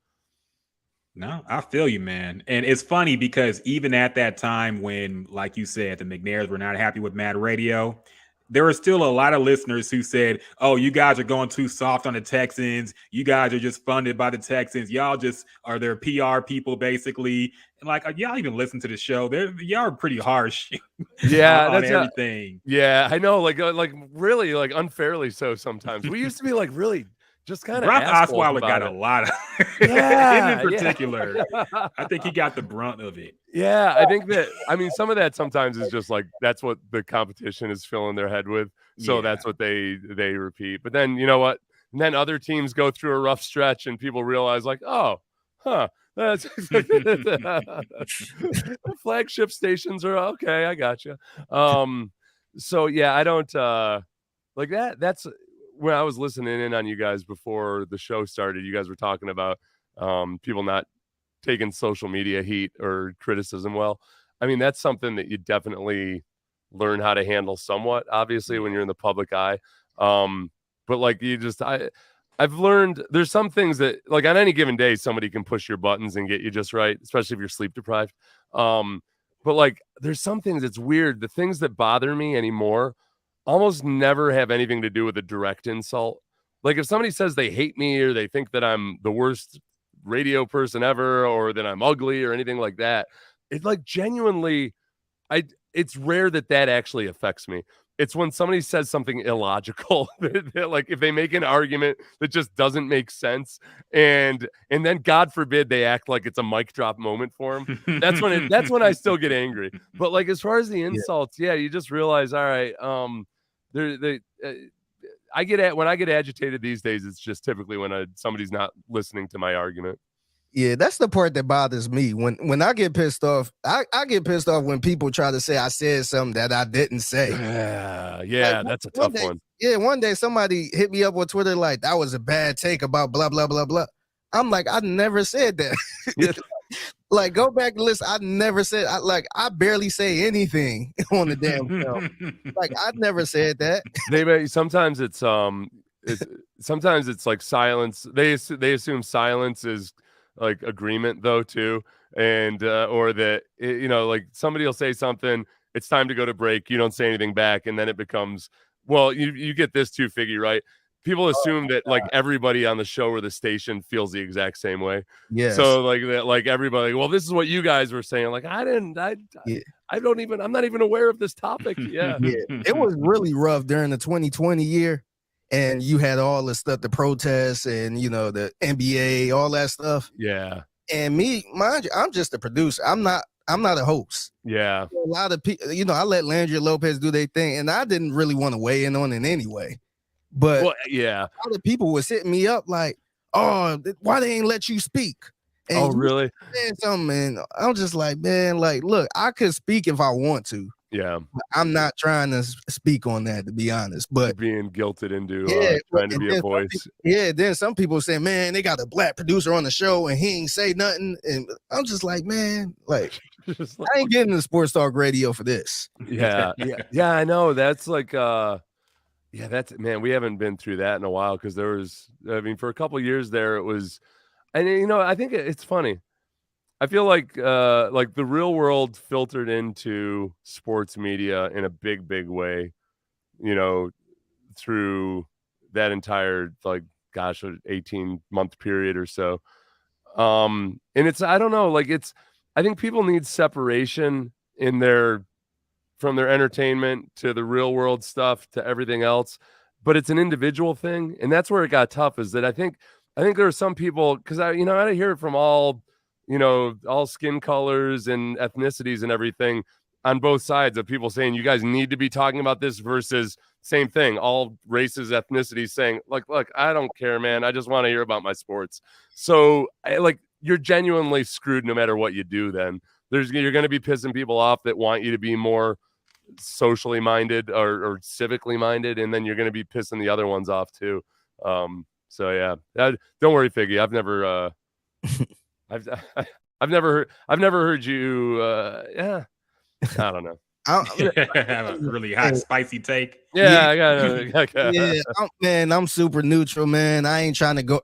No, I feel you, man. And it's funny because even at that time when, like you said, the McNairs were not happy with Mad Radio, there were still a lot of listeners who said, oh, you guys are going too soft on the Texans. You guys are just funded by the Texans. Y'all just are their PR people, basically. And like, y'all even listen to the show. Y'all are pretty harsh. Yeah, on everything. Yeah, I know. Like really, like unfairly so sometimes. We used to be like really just kind of Brock Osweiler got it. A lot of him in particular. Yeah. I think he got the brunt of it. Yeah, I think that, I mean, some of that sometimes is just like that's what the competition is filling their head with. So that's what they repeat. But then, you know what? And then other teams go through a rough stretch and people realize like, oh, huh. That's flagship stations are okay. I got you. So yeah, I don't like that. That's when I was listening in on you guys before the show started. You guys were talking about people not taking social media heat or criticism well. I mean, that's something that you definitely learn how to handle somewhat, obviously, when you're in the public eye. But like I've learned there's some things that like on any given day, somebody can push your buttons and get you just right, especially if you're sleep deprived. But like there's some things that's weird. The things that bother me anymore almost never have anything to do with a direct insult. Like if somebody says they hate me or they think that I'm the worst radio person ever or that I'm ugly or anything like that, it like genuinely, it's rare that actually affects me. It's when somebody says something illogical, like if they make an argument that just doesn't make sense, and then God forbid they act like it's a mic drop moment for them. That's when I still get angry. But like as far as the insults, you just realize, all right, when I get agitated these days, it's just typically when somebody's not listening to my argument. Yeah, that's the part that bothers me. When I get pissed off, I get pissed off when people try to say I said something that I didn't say. Yeah, like, that's a tough one. Yeah, one day somebody hit me up on Twitter like that was a bad take about blah blah blah blah. I'm like, I never said that. Like, go back and listen. I never said I barely say anything on the damn show. Like, I never said that. Sometimes it's like silence. They assume silence is like agreement though too, and or that like somebody will say something, it's time to go to break, you don't say anything back, and then it becomes, well, you get this too, Figgy, right? People assume that like everybody on the show or the station feels the exact same way. Yeah. So like that, like everybody, well, this is what you guys were saying. Like I'm not even aware of this topic. Yeah. It was really rough during the 2020 year. And you had all the stuff, the protests and, the NBA, all that stuff. Yeah. And me, mind you, I'm just a producer. I'm not a host. Yeah. A lot of people, I let Landry Lopez do their thing, and I didn't really want to weigh in on it anyway. But a lot of people was hitting me up like, oh, why they ain't let you speak? And really? Saying something, and I'm just like, man, like, look, I could speak if I want to. Yeah, I'm not trying to speak on that, to be honest. But being guilted into trying to be a voice. Then some people say, man, they got a black producer on the show and he ain't say nothing. And I'm just like, man, like, I ain't getting the Sports Talk Radio for this. Yeah, I know. That's like, that's, man, we haven't been through that in a while because there was, for a couple of years there, it was, and I think it's funny. I feel like the real world filtered into sports media in a big, big way, through that entire 18-month period or so. And it's, I don't know, I think people need separation from their entertainment to the real world stuff to everything else, but it's an individual thing. And that's where it got tough, is that I think there are some people, because I hear it from all skin colors and ethnicities and everything on both sides of people saying, you guys need to be talking about this, versus same thing, all races, ethnicities saying, like, look, I don't care, man. I just want to hear about my sports. So you're genuinely screwed no matter what you do. Then you're going to be pissing people off that want you to be more socially minded or civically minded. And then you're going to be pissing the other ones off too. So yeah, don't worry, Figgy. I've never, I've never heard you. I don't know. I have a really hot, spicy take. Yeah, I got it. Yeah, I'm super neutral, man. I ain't trying to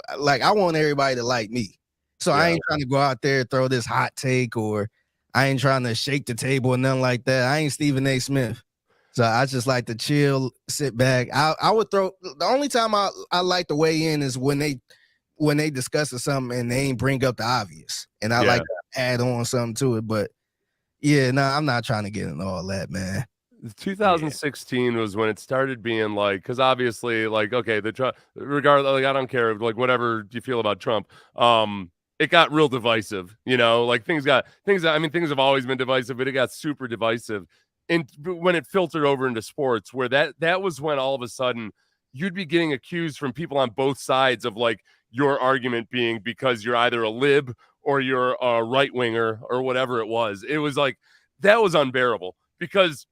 I want everybody to like me. So I ain't trying to go out there and throw this hot take, or I ain't trying to shake the table or nothing like that. I ain't Stephen A. Smith. So I just like to chill, sit back. I would throw, the only time I like to weigh in is when they discuss something and they ain't bring up the obvious. And I like to add on something to it. But yeah, no, I'm not trying to get into all that, man. 2016 was when it started being because obviously, okay, the Trump, regardless, I don't care, whatever you feel about Trump, it got real divisive, things have always been divisive, but it got super divisive. And when it filtered over into sports, where that was when all of a sudden you'd be getting accused from people on both sides of your argument being because you're either a lib or you're a right winger or whatever it was. It was that was unbearable, because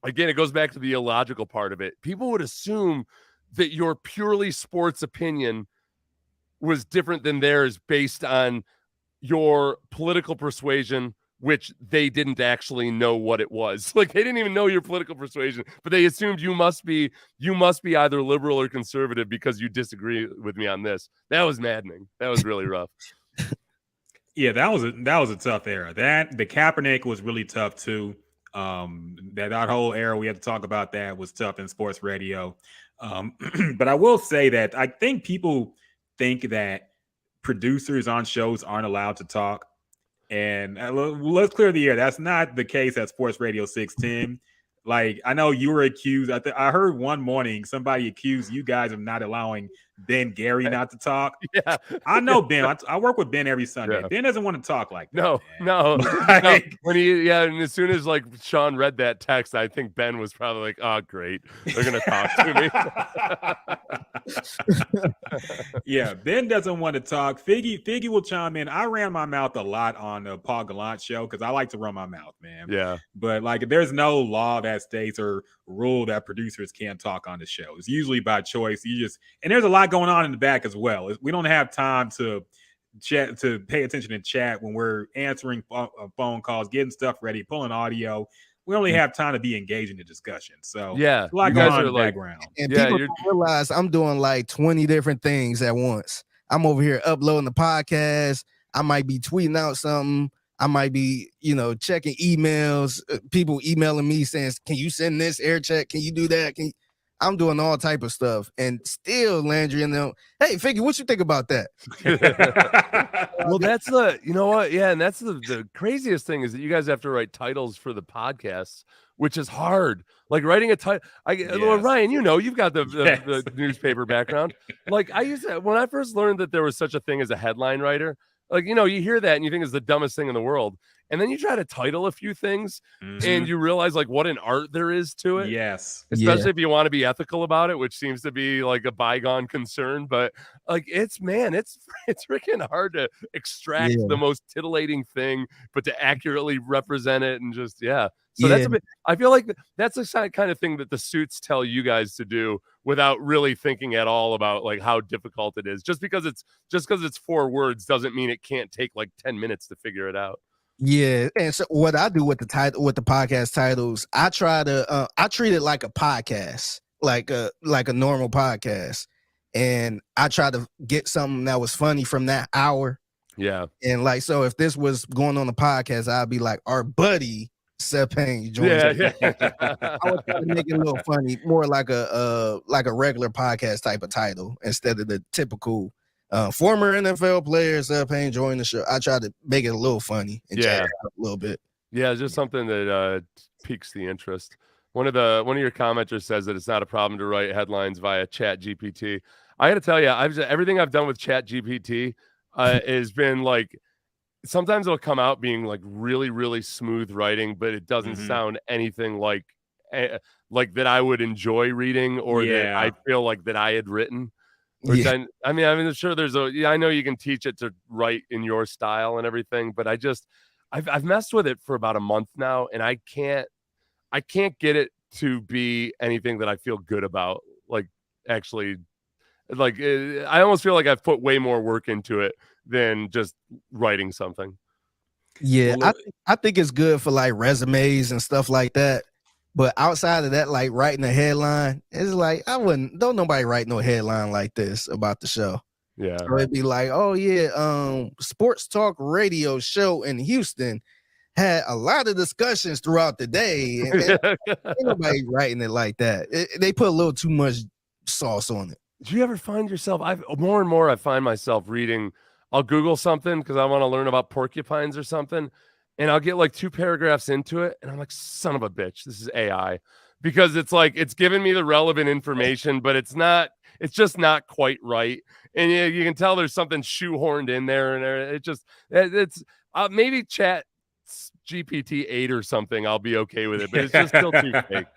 again, it goes back to the illogical part of it. People would assume that your purely sports opinion was different than theirs based on your political persuasion, which they didn't actually know what it was. They didn't even know your political persuasion, but they assumed you must be either liberal or conservative because you disagree with me on this. That was maddening. That was really rough. Yeah, that was a tough era. The Kaepernick was really tough too. That whole era, we had to talk about, that was tough in sports radio. But I will say that I think people think that producers on shows aren't allowed to talk. And let's clear the air. That's not the case at Sports Radio 610. Like, I know you were accused. I heard one morning somebody accused you guys of not allowing Ben Gary not to talk. Yeah. I know Ben. I work with Ben every Sunday. Yeah. Ben doesn't want to talk like that. No. Like, When and as soon as like Sean read that text, I think Ben was probably like, "Oh, great, they're gonna talk to me." Yeah, Ben doesn't want to talk. Figgy will chime in. I ran my mouth a lot on the Paul Gallant show because I like to run my mouth, man. Yeah. But like, there's no law that states or rule that producers can't talk on the show. It's usually by choice. And there's a lot going on in the back as well. We don't have time to chat, to pay attention and chat when we're answering phone calls, getting stuff ready, pulling audio. We only have time to be engaged in the discussion. So yeah, a lot you going guys on are in the like, background. And Yeah, people you're- don't realize I'm doing like 20 different things at once. I'm over here uploading the podcast. I might be tweeting out something. I might be, checking emails. People emailing me saying, "Can you send this air check? Can you do that?" I'm doing all type of stuff, and still Landry and them. Hey, Figgy, what you think about that? Well, that's you know what? Yeah, and that's the craziest thing is that you guys have to write titles for the podcasts, which is hard. Like writing a title. Well, Ryan, you've got the newspaper background. Like I used to, when I first learned that there was such a thing as a headline writer. Like, you hear that and you think it's the dumbest thing in the world. And then you try to title a few things and you realize like what an art there is to it. Yes. Especially if you want to be ethical about it, which seems to be like a bygone concern. But like, it's freaking hard to extract the most titillating thing, but to accurately represent it and just, So that's I feel like that's the kind of thing that the suits tell you guys to do without really thinking at all about like how difficult it is. Just because it's 4 words doesn't mean it can't take like 10 minutes to figure it out. Yeah, and so what I do with the podcast titles, I try to I treat it like a podcast, like a normal podcast, and I try to get something that was funny from that hour. Yeah, and like so, if this was going on the podcast, I'd be like, our buddy Seth Payne joins. Yeah. I would try to make it a little funny, more like a regular podcast type of title instead of the typical. Former NFL player Seth Payne joined the show. I tried to make it a little funny and chat it out a little bit. Yeah, just something that piques the interest. One of your commenters says that it's not a problem to write headlines via Chat GPT. I got to tell you, everything I've done with Chat GPT has been like, sometimes it'll come out being like really, really smooth writing, but it doesn't sound anything like that I would enjoy reading or that I feel like that I had written. Which I'm sure I know you can teach it to write in your style and everything, but I've messed with it for about a month now, and I can't get it to be anything that I feel good about. Like actually, like I almost feel like I've put way more work into it than just writing something. Yeah, I think it's good for like resumes and stuff like that. But outside of that, like writing a headline, it's like don't nobody write no headline like this about the show. Yeah. So it'd be like, oh yeah, sports talk radio show in Houston had a lot of discussions throughout the day. And ain't nobody writing it like that. They put a little too much sauce on it. Do you ever find yourself? More and more I find myself reading. I'll Google something because I want to learn about porcupines or something. And I'll get like 2 paragraphs into it. And I'm like, son of a bitch, this is AI. Because it's like, it's giving me the relevant information, but it's just not quite right. And you can tell there's something shoehorned in there. And it's maybe Chat GPT 8 or something. I'll be okay with it, but it's just still too fake.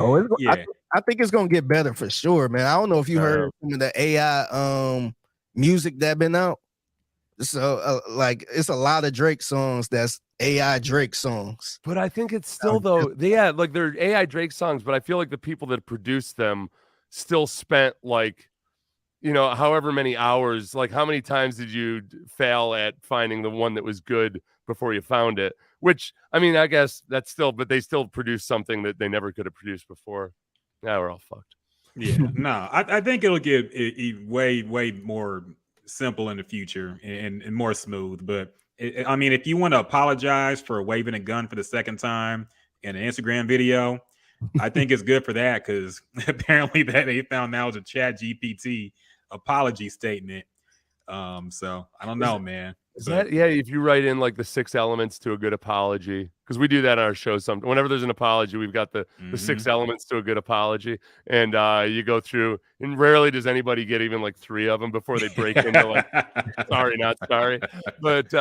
Oh, I think it's going to get better for sure, man. I don't know if you heard some of the AI music that been out. So like it's a lot of Drake songs that's AI Drake songs. But I think it's still like they're AI Drake songs, but I feel like the people that produced them still spent like, however many hours, like how many times did you fail at finding the one that was good before you found it? Which, I mean, I guess that's still, but they still produced something that they never could have produced before. Now we're all fucked. Yeah, no, I think it'll get way, way more simple in the future and more smooth. But I mean, if you want to apologize for waving a gun for the second time in an Instagram video, I think it's good for that because apparently that they found that was a Chat GPT apology statement. So I don't know, man. Is that, yeah, if you write in like the 6 elements to a good apology, because we do that on our show. Whenever there's an apology, we've got the 6 elements to a good apology, and you go through, and rarely does anybody get even like 3 of them before they break into like sorry, not sorry. But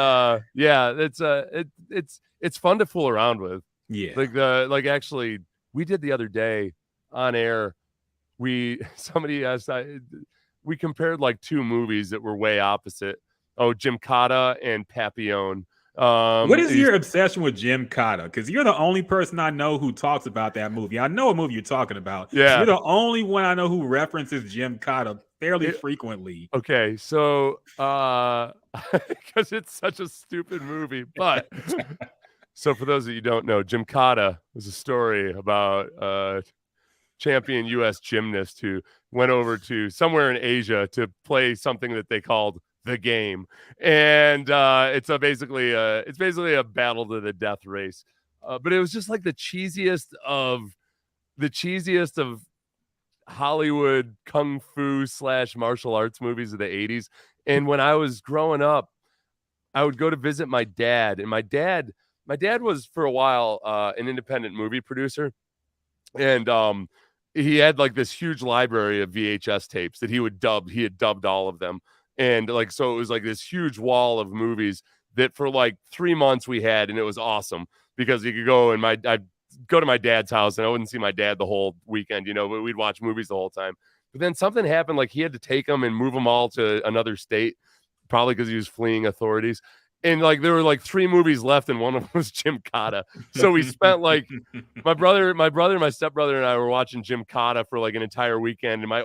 yeah, it's fun to fool around with. Yeah, like actually, we did the other day on air. Somebody asked, we compared like 2 movies that were way opposite. Oh, Jim Cotta and Papillon. What is your obsession with Jim Cotta? Because you're the only person I know who talks about that movie. I know what movie you're talking about. Yeah. You're the only one I know who references Jim Cotta fairly frequently. Okay, so because it's such a stupid movie, but so for those of you who don't know, Jim Cotta was a story about champion U.S. gymnast who went over to somewhere in Asia to play something that they called the game, and it's basically a battle to the death race, but it was just like the cheesiest of Hollywood kung fu / martial arts movies of the 80s. And when I was growing up, I would go to visit my dad, and my dad was for a while an independent movie producer, and he had like this huge library of VHS tapes that he had dubbed all of them. And like, so it was like this huge wall of movies that for like 3 months we had, and it was awesome because you could go and I'd go to my dad's house and I wouldn't see my dad the whole weekend, but we'd watch movies the whole time. But then something happened, like he had to take them and move them all to another state, probably because he was fleeing authorities. And like there were like 3 movies left, and one of them was Jim Cotta. So we spent like my brother, my stepbrother, and I were watching Jim Cotta for like an entire weekend. And my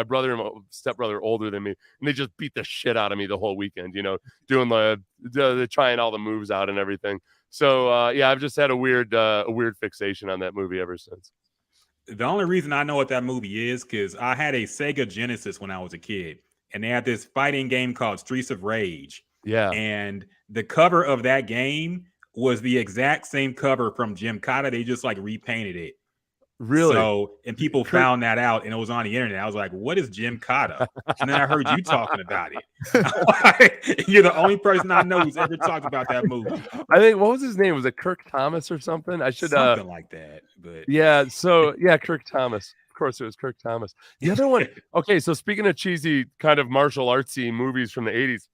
brother and my stepbrother older than me, and they just beat the shit out of me the whole weekend. Doing the trying all the moves out and everything. So yeah, I've just had a weird fixation on that movie ever since. The only reason I know what that movie is because I had a Sega Genesis when I was a kid, and they had this fighting game called Streets of Rage. Yeah. And the cover of that game was the exact same cover from Jim Cotta. They just like repainted it. Really? So, and people found that out, and it was on the internet. I was like, what is Jim Cotta? And then I heard you talking about it. You're the only person I know who's ever talked about that movie. I think, what was his name? Was it Kirk Thomas or something? I should something like that. But yeah, so yeah, Kirk Thomas. Of course, it was Kirk Thomas. The other one. Okay, so speaking of cheesy kind of martial artsy movies from the 80s,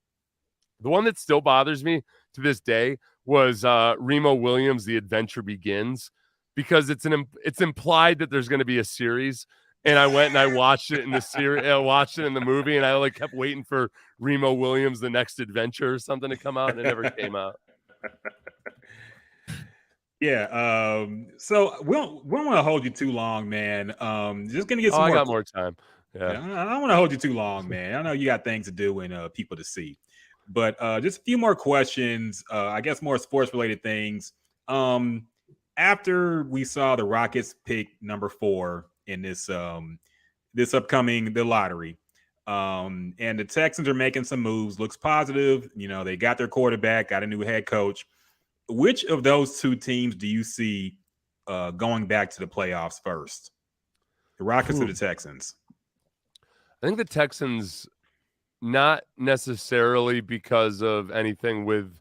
the one that still bothers me to this day was Remo Williams' The Adventure Begins, because it's implied that there's going to be a series, and I went and I watched it in the series, watched it in the movie, and I like kept waiting for Remo Williams' The Next Adventure or something to come out, and it never came out. Yeah. So we don't want to hold you too long, man. Just gonna get some. I got more time. Yeah. I don't want to hold you too long, man. I know you got things to do and people to see. But just a few more questions, I guess more sports-related things. After we saw the Rockets pick number 4 in this upcoming the lottery, and the Texans are making some moves, looks positive. They got their quarterback, got a new head coach. Which of those 2 teams do you see going back to the playoffs first? The Rockets or the Texans? I think the Texans. Not necessarily because of anything with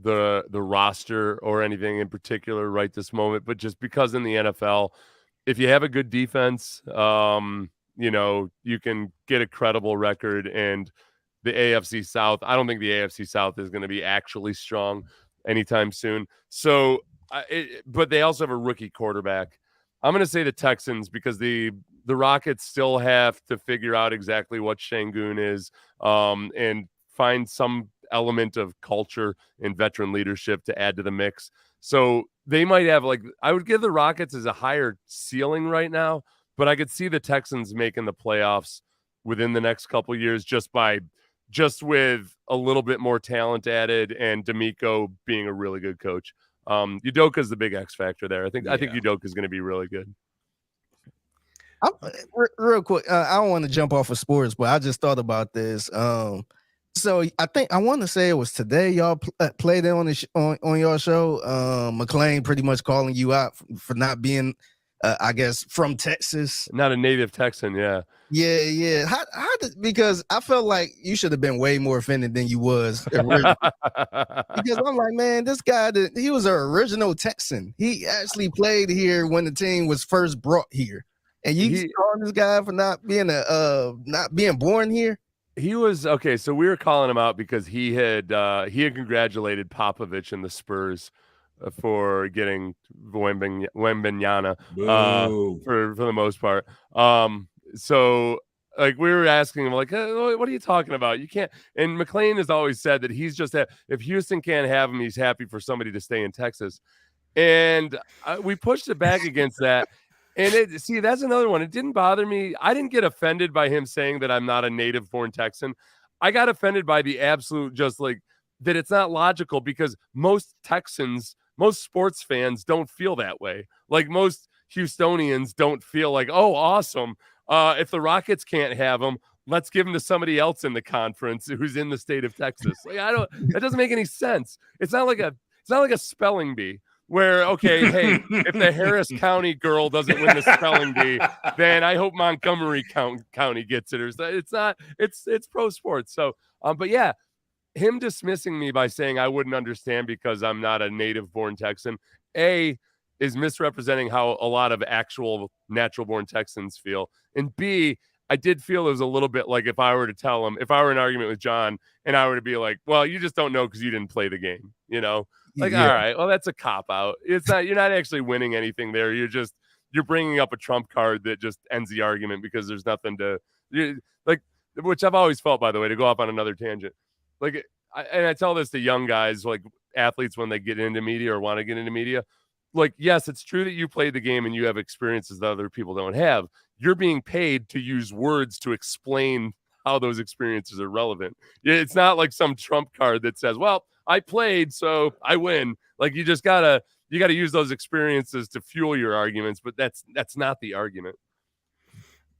the roster or anything in particular right this moment, but just because in the NFL, if you have a good defense, you can get a credible record. And the AFC South, I don't think the AFC South is going to be actually strong anytime soon. So, but they also have a rookie quarterback. I'm going to say the Texans because the Rockets still have to figure out exactly what Şengün is and find some element of culture and veteran leadership to add to the mix. So they might have I would give the Rockets as a higher ceiling right now, but I could see the Texans making the playoffs within the next couple of years just with a little bit more talent added and D'Amico being a really good coach. Udoka's the big X factor there. I think Udoka is going to be really good. Real quick, I don't want to jump off of sports, but I just thought about this. So I want to say it was today y'all played it on your show. McClain pretty much calling you out for not being I guess from Texas. Not a native Texan, yeah. Yeah. Because I felt like you should have been way more offended than you was originally. Because I'm like, man, this guy, he was an original Texan. He actually played here when the team was first brought here. And you calling this guy for not being born here? He was okay. So we were calling him out because he had congratulated Popovich and the Spurs for getting Wembanyama for the most part. So like we were asking him like, what are you talking about? You can't. And McLean has always said that he's just if Houston can't have him, he's happy for somebody to stay in Texas. And we pushed it back against that. And that's another one. It didn't bother me. I didn't get offended by him saying that I'm not a native born Texan. I got offended by the absolute just like that it's not logical because most Texans, most sports fans don't feel that way. Like most Houstonians don't feel like, oh, awesome. If the Rockets can't have him, let's give him to somebody else in the conference who's in the state of Texas. Like that doesn't make any sense. It's not like a spelling bee. Where, okay, hey, if the Harris County girl doesn't win the spelling bee, then I hope Montgomery County gets it. Or it's pro sports. So, but yeah, him dismissing me by saying I wouldn't understand because I'm not a native born Texan, is misrepresenting how a lot of actual natural born Texans feel. And B, I did feel it was a little bit like if I were in an argument with John and I were to be like, well, you just don't know because you didn't play the game, you know? Like, all right, well, that's a cop out. You're not actually winning anything there. You're bringing up a trump card that just ends the argument because there's nothing which I've always felt, by the way, to go off on another tangent. Like, I tell this to young guys, like athletes when they get into media or want to get into media. Like, yes, it's true that you played the game and you have experiences that other people don't have. You're being paid to use words to explain how those experiences are relevant. It's not like some trump card that says, well, I played, so I win. Like you gotta use those experiences to fuel your arguments, but that's not the argument.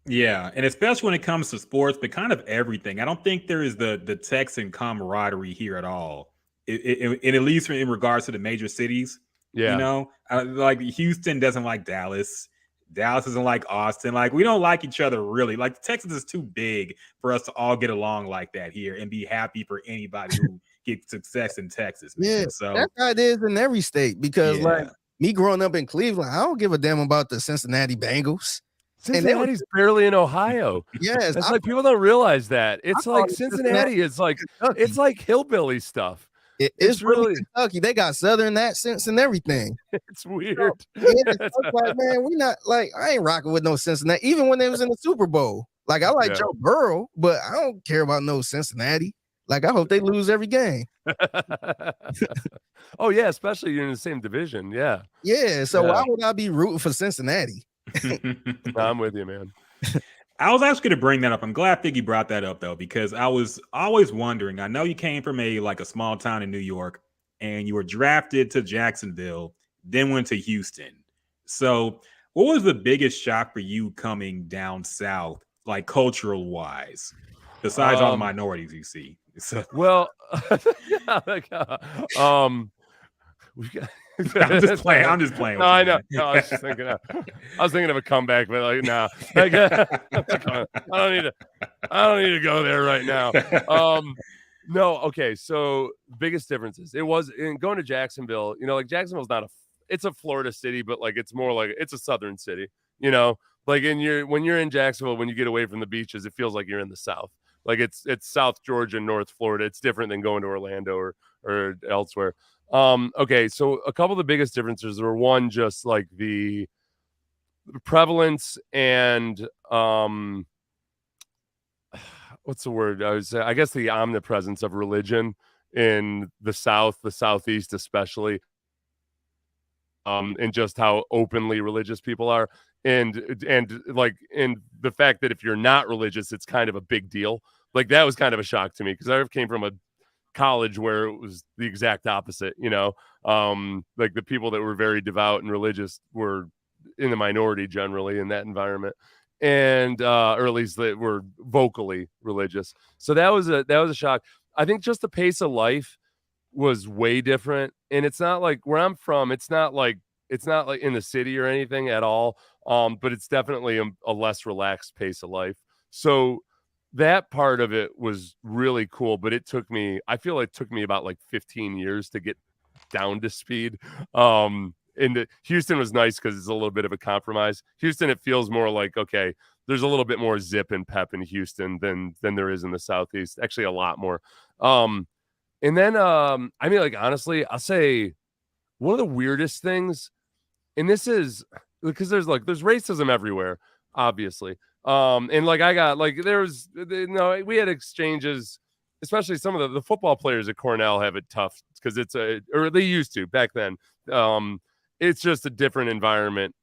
Yeah, and especially when it comes to sports, but kind of everything. I don't think there is the Texan camaraderie here at all. At least in regards to the major cities. Yeah, you know, like Houston doesn't like Dallas. Dallas doesn't like Austin. Like we don't like each other really. Like Texas is too big for us to all get along like that here and be happy for anybody who gets success in Texas. Man. Yeah, so that's how it is in every state. Because like me growing up in Cleveland, I don't give a damn about the Cincinnati Bengals. Cincinnati's barely in Ohio. Yes, it's like people don't realize that. It's like Cincinnati is like Kentucky. It's like hillbilly stuff. It's really Kentucky. They got Southern accents and everything. It's weird. So, it's like, man, we not like I ain't rocking with no Cincinnati. Even when they was in the Super Bowl, like I like Joe Burrow, but I don't care about no Cincinnati. Like I hope they lose every game. Oh yeah, especially you're in the same division. Yeah. Yeah. So why would I be rooting for Cincinnati? No, I'm with you, man. I was actually going to bring that up. I'm glad Figgy brought that up though, because I was always wondering. I know you came from a small town in New York, and you were drafted to Jacksonville, then went to Houston. So, what was the biggest shock for you coming down south, like cultural wise, besides all the minorities you see? So. Well, we got. I'm just playing. No, I know. No, I was just thinking. I was thinking of a comeback, but like, no, I don't need to go there right now. No, okay. So biggest differences. It was in going to Jacksonville. You know, like Jacksonville's it's a Florida city, but like it's more like it's a southern city. You know, like when you're in Jacksonville, when you get away from the beaches, it feels like you're in the South. Like it's South Georgia, North Florida. It's different than going to Orlando or elsewhere. Okay, so a couple of the biggest differences were one, just like the prevalence and what's the word? I guess the omnipresence of religion in the South, the Southeast especially, and just how openly religious people are, and the fact that if you're not religious, it's kind of a big deal. Like that was kind of a shock to me because I came from a college where it was the exact opposite, you know, like the people that were very devout and religious were in the minority generally in that environment, and or at least they were vocally religious. So that was a shock. I think just the pace of life was way different, and it's not like where I'm from. It's not like it's not like in the city or anything at all. But it's definitely a less relaxed pace of life. So that part of it was really cool, but I feel like it took me about like 15 years to get down to speed. And Houston was nice because it's a little bit of a compromise. Houston, it feels more like, okay, there's a little bit more zip and pep in Houston than there is in the Southeast. Actually, a lot more. And then, I mean, like, honestly, I'll say one of the weirdest things, and this is because there's racism everywhere, obviously. And like, I got like, we had exchanges, especially some of the football players at Cornell have it tough because or they used to back then. It's just a different environment.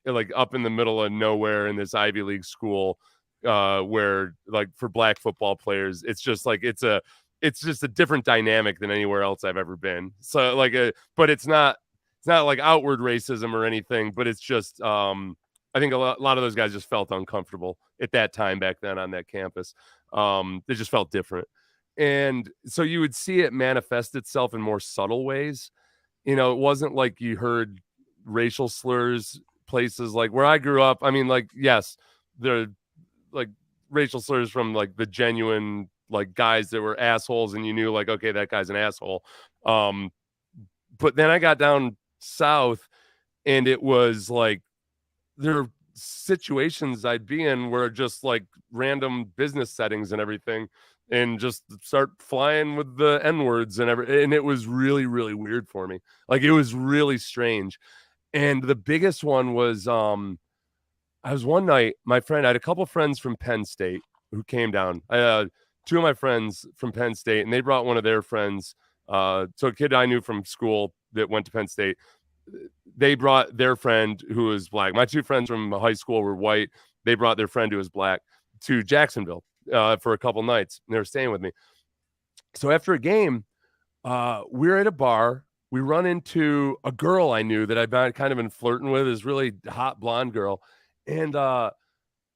Like up in the middle of nowhere in this Ivy League school, where like for black football players, it's just like, it's just a different dynamic than anywhere else I've ever been. So like, but it's not like outward racism or anything, but it's just, I think a lot of those guys just felt uncomfortable at that time back then on that campus. They just felt different. And so you would see it manifest itself in more subtle ways. You know, it wasn't like you heard racial slurs places like where I grew up. I mean, like, yes, they're like racial slurs from like the genuine like guys that were assholes and you knew like, okay, that guy's an asshole. But then I got down south and it was like, there are situations I'd be in where just like random business settings and everything and just start flying with the N-words and and it was really, really weird for me. Like it was really strange. And the biggest one was, I was one night, I had a couple friends from Penn State who came down. Two of my friends from Penn State, and they brought one of their friends. So a kid I knew from school that went to Penn State, they brought their friend who was black. My two friends from high school were white. They brought their friend who was black to Jacksonville for a couple nights. And they were staying with me. So after a game, we're at a bar. We run into a girl I knew that I've kind of been flirting with, this really hot blonde girl. And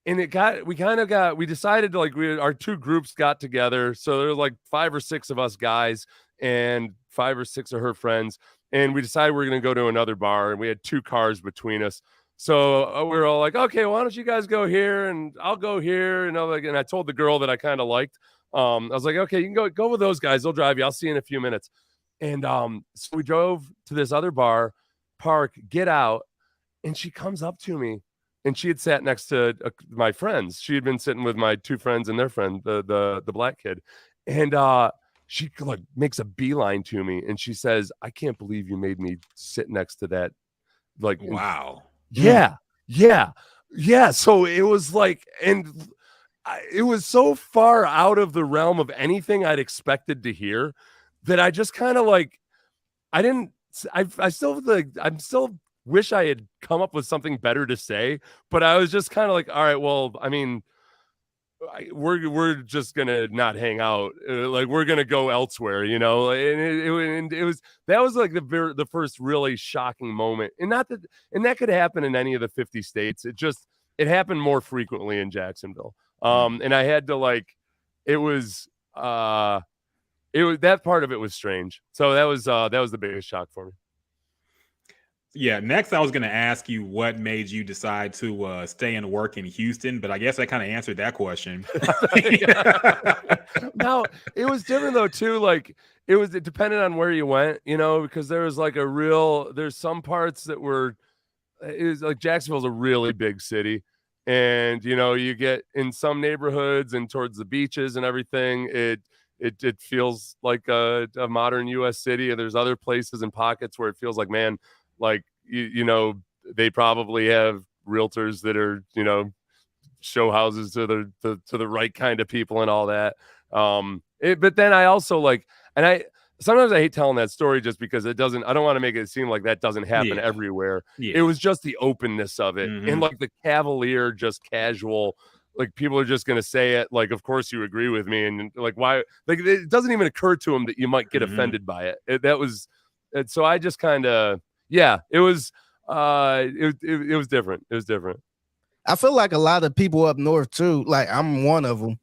we decided to like, our two groups got together. So there were like 5 or 6 of us guys and 5 or 6 of her friends. And we decided we were going to go to another bar and we had 2 cars between us. So we were all like, okay, why don't you guys go here and I'll go here. And I told the girl that I kind of liked, I was like, okay, you can go with those guys. They'll drive you. I'll see you in a few minutes. And so we drove to this other bar, park, get out. And she comes up to me. And she had sat next to my friends. She had been sitting with my 2 friends and their friend, the black kid. And she like makes a beeline to me. And she says, I can't believe you made me sit next to that. Like, wow. Yeah. So it was like, and it was so far out of the realm of anything I'd expected to hear that I just kind of like, I'm still wish I had come up with something better to say, but I was just kind of like, all right, well, I mean, we're just gonna not hang out, like we're gonna go elsewhere, you know. And that was like the first really shocking moment, and that could happen in any of the 50 states. It happened more frequently in Jacksonville, and I had to like, it was that part of it was strange. So that was the biggest shock for me. Yeah, next I was going to ask you what made you decide to stay and work in Houston, but I guess I kind of answered that question. Now, it was different though too. Like it depended on where you went, you know, because there was like there's some parts that it was like Jacksonville's a really big city, and you know, you get in some neighborhoods and towards the beaches and everything, it feels like a modern U.S. city, and there's other places and pockets where it feels like, man, like, you know, they probably have realtors that are, you know, show houses to the right kind of people and all that. But then I also like, and sometimes I hate telling that story just because I don't want to make it seem like that doesn't happen everywhere. Yeah. It was just the openness of it. Mm-hmm. And like the cavalier, just casual, like people are just going to say it. Like, of course you agree with me. And like, why, like, it doesn't even occur to them that you might get offended by it. So I just kind of, yeah, it was different. It was different. I feel like a lot of people up north too, like I'm one of them.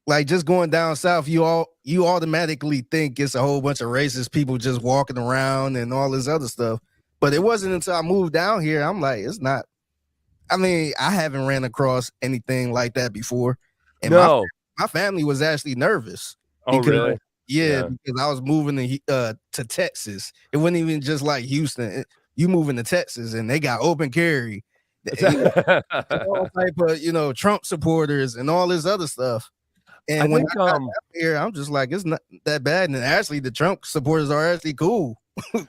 Like just going down south, you automatically think it's a whole bunch of racist people just walking around and all this other stuff. But it wasn't until I moved down here, I'm like, it's not. I mean, I haven't ran across anything like that before. And my family was actually nervous. Oh, really? Yeah, because I was moving to Texas. It wasn't even just like Houston. You moving to Texas and they got open carry. All type of, Trump supporters and all this other stuff. And when I got out here, I'm just like, it's not that bad. And actually, the Trump supporters are actually cool.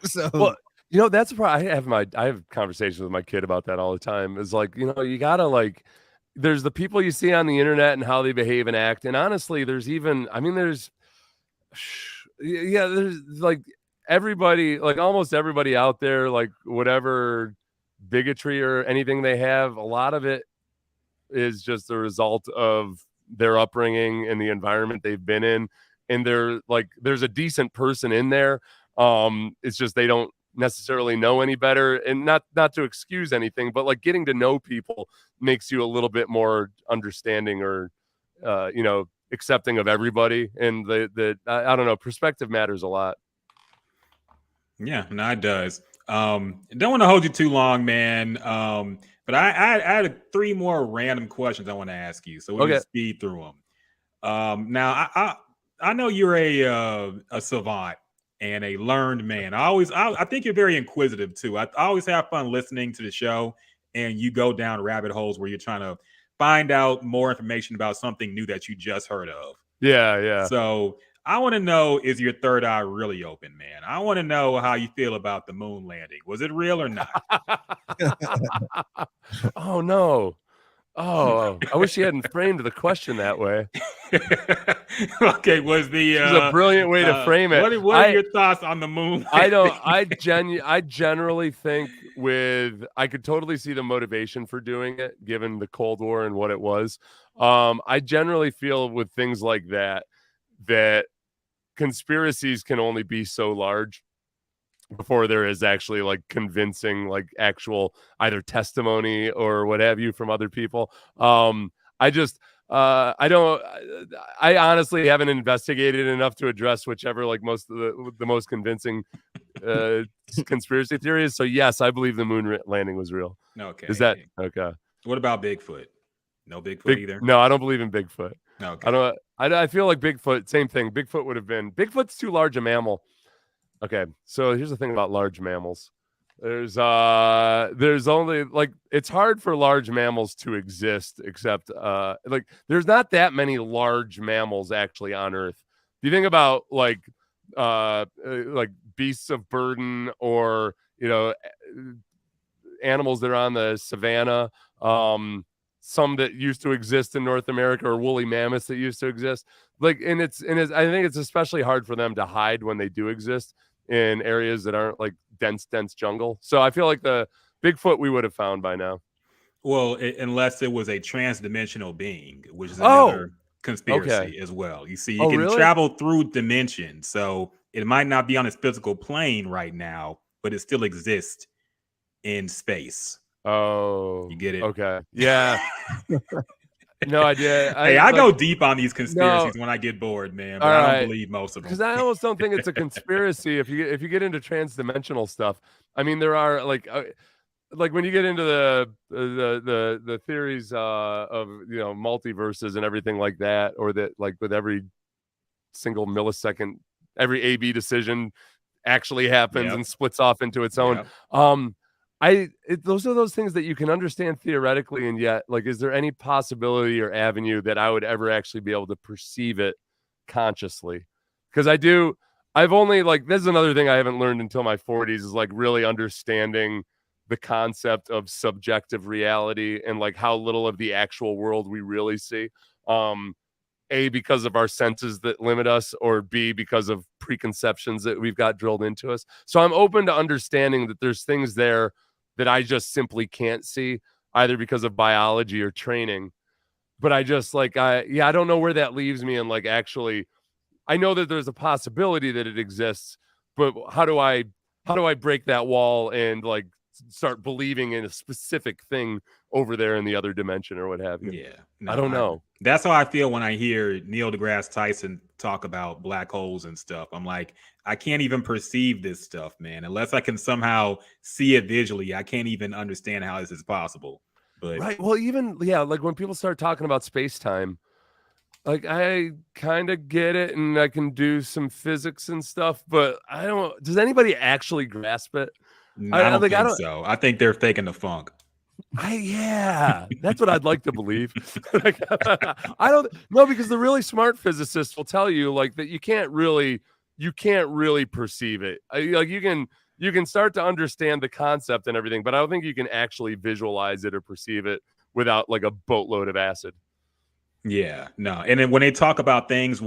So, well, that's a problem. I have conversations with my kid about that all the time. It's like, you gotta there's the people you see on the internet and how they behave and act. And honestly, there's like everybody, like almost everybody out there, like whatever bigotry or anything they have, a lot of it is just the result of their upbringing and the environment they've been in. And there's a decent person in there. It's just they don't necessarily know any better, and not to excuse anything, but like getting to know people makes you a little bit more understanding or accepting of everybody. And I don't know, perspective matters a lot. Yeah, no, it does. Don't want to hold you too long, man. But I had 3 more random questions I want to ask you, so we'll just speed through them. Now I know you're a savant and a learned man. I think you're very inquisitive too. I always have fun listening to the show, and you go down rabbit holes where you're trying to find out more information about something new that you just heard of. Yeah. So I want to know, is your third eye really open, man? I want to know how you feel about the moon landing. Was it real or not? Oh, no. Oh, I wish you hadn't framed the question that way. Okay, was a brilliant way to frame it. What are your thoughts on the moon? I generally think I could totally see the motivation for doing it, given the Cold War and what it was. I generally feel with things like that conspiracies can only be so large before there is actually like convincing, like actual either testimony or what have you from other people. I honestly haven't investigated enough to address whichever like most of the most convincing conspiracy theories. So yes, I believe the moon landing was real. Okay. Is that okay? What about Bigfoot? No Bigfoot either? No, I don't believe in Bigfoot. Okay. I feel like Bigfoot, same thing. Bigfoot's too large a mammal. Okay, so here's the thing about large mammals. There's only it's hard for large mammals to exist, except there's not that many large mammals actually on Earth. If you think about like beasts of burden or animals that are on the savannah, some that used to exist in North America, or woolly mammoths that used to exist. I think it's especially hard for them to hide when they do exist in areas that aren't like dense jungle. So I feel like the Bigfoot we would have found by now. Well, unless it was a trans-dimensional being, which is another conspiracy as well. You see, you can travel through dimensions, so it might not be on its physical plane right now, but it still exists in space. Oh, you get it? Okay, yeah. No idea. I go deep on these conspiracies when I get bored, man. But I don't believe most of them because I almost don't think it's a conspiracy. If you get into trans-dimensional stuff, I mean, there are like when you get into the theories of multiverses and everything like that, or that like with every single millisecond, every A/B decision actually happens and splits off into its own. Those are those things that you can understand theoretically, and yet, like, is there any possibility or avenue that I would ever actually be able to perceive it consciously? Because I've only this is another thing I haven't learned until my 40s, is like really understanding the concept of subjective reality and like how little of the actual world we really see. A, because of our senses that limit us, or B, because of preconceptions that we've got drilled into us. So I'm open to understanding that there's things there that I just simply can't see, either because of biology or training. But I just I don't know where that leaves me. And actually, I know that there's a possibility that it exists, but how do I break that wall and start believing in a specific thing over there in the other dimension or what have you. Yeah. I don't know. That's how I feel when I hear Neil deGrasse Tyson talk about black holes and stuff. I'm like, I can't even perceive this stuff, man. Unless I can somehow see it visually, I can't even understand how this is possible. But Right. Well, even, like when people start talking about space-time, like I kind of get it and I can do some physics and stuff, but I don't, does anybody actually grasp it? I don't think so. I think they're faking the funk. That's what I'd like to believe. I don't know, because the really smart physicists will tell you like that you can't really perceive it. Like you can start to understand the concept and everything, but I don't think you can actually visualize it or perceive it without like a boatload of acid. Yeah, no. And then when they talk about things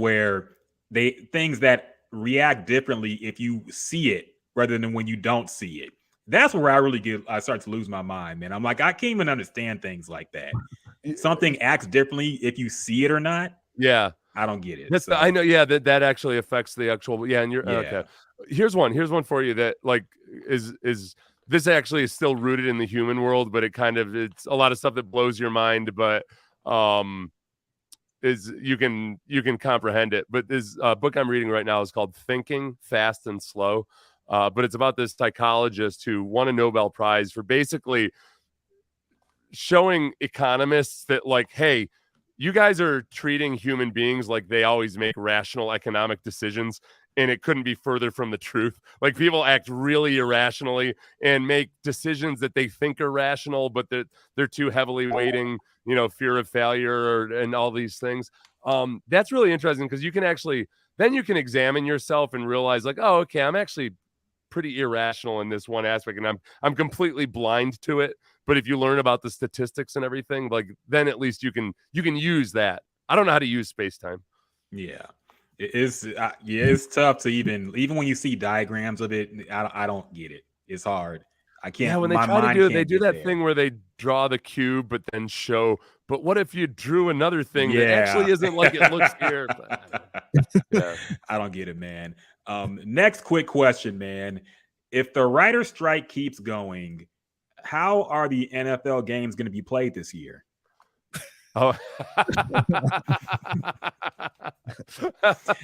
things that react differently if you see it rather than when you don't see it, that's where I start to lose my mind, man. I'm like, I can't even understand things like that. Something acts differently if you see it or not. Yeah, I don't get it. I know. Yeah, that actually affects the actual. Yeah, and you're okay. Here's one for you that like is this actually is still rooted in the human world, but it's a lot of stuff that blows your mind, but is you can comprehend it. But this book I'm reading right now is called Thinking Fast and Slow. But it's about this psychologist who won a Nobel Prize for basically showing economists that, like, hey, you guys are treating human beings like they always make rational economic decisions, and it couldn't be further from the truth. Like, people act really irrationally and make decisions that they think are rational, but they're too heavily weighting, fear of failure and all these things. That's really interesting because you can examine yourself and realize, like, oh, okay, I'm actually pretty irrational in this one aspect, and I'm completely blind to it. But if you learn about the statistics and everything, like, then at least you can use that. I don't know how to use space-time. Yeah, it's tough to even when you see diagrams of it. I don't get it. It's hard. I can't. Yeah, when they try to do it, they do that thing where they draw the cube, but then show. But what if you drew another thing that actually isn't like it looks here? I don't get it, man. Next quick question, man. If the writer's strike keeps going, how are the NFL games going to be played this year? Oh,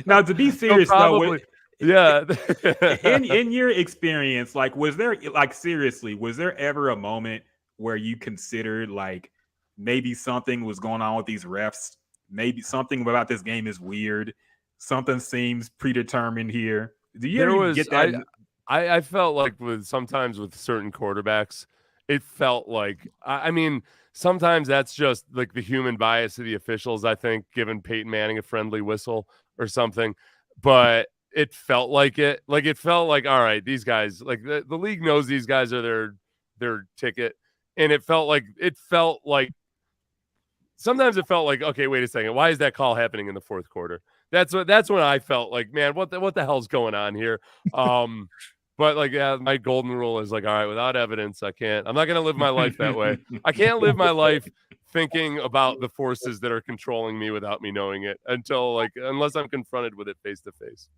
now to be serious, though, in your experience, like, was there ever a moment where you considered like maybe something was going on with these refs? Maybe something about this game is weird. Something seems predetermined here. Do you ever get that? I felt like sometimes with certain quarterbacks, it felt like, I mean, sometimes that's just like the human bias of the officials, I think, giving Peyton Manning a friendly whistle or something. But it felt like it. Like, it felt like, all right, these guys, like the league knows these guys are their ticket. And it felt like sometimes it felt like, okay, wait a second, why is that call happening in the fourth quarter? That's when I felt like, man, what the hell's going on here? But like, my golden rule is like, all right, without evidence, I'm not going to live my life that way. I can't live my life thinking about the forces that are controlling me without me knowing it unless I'm confronted with it face to face.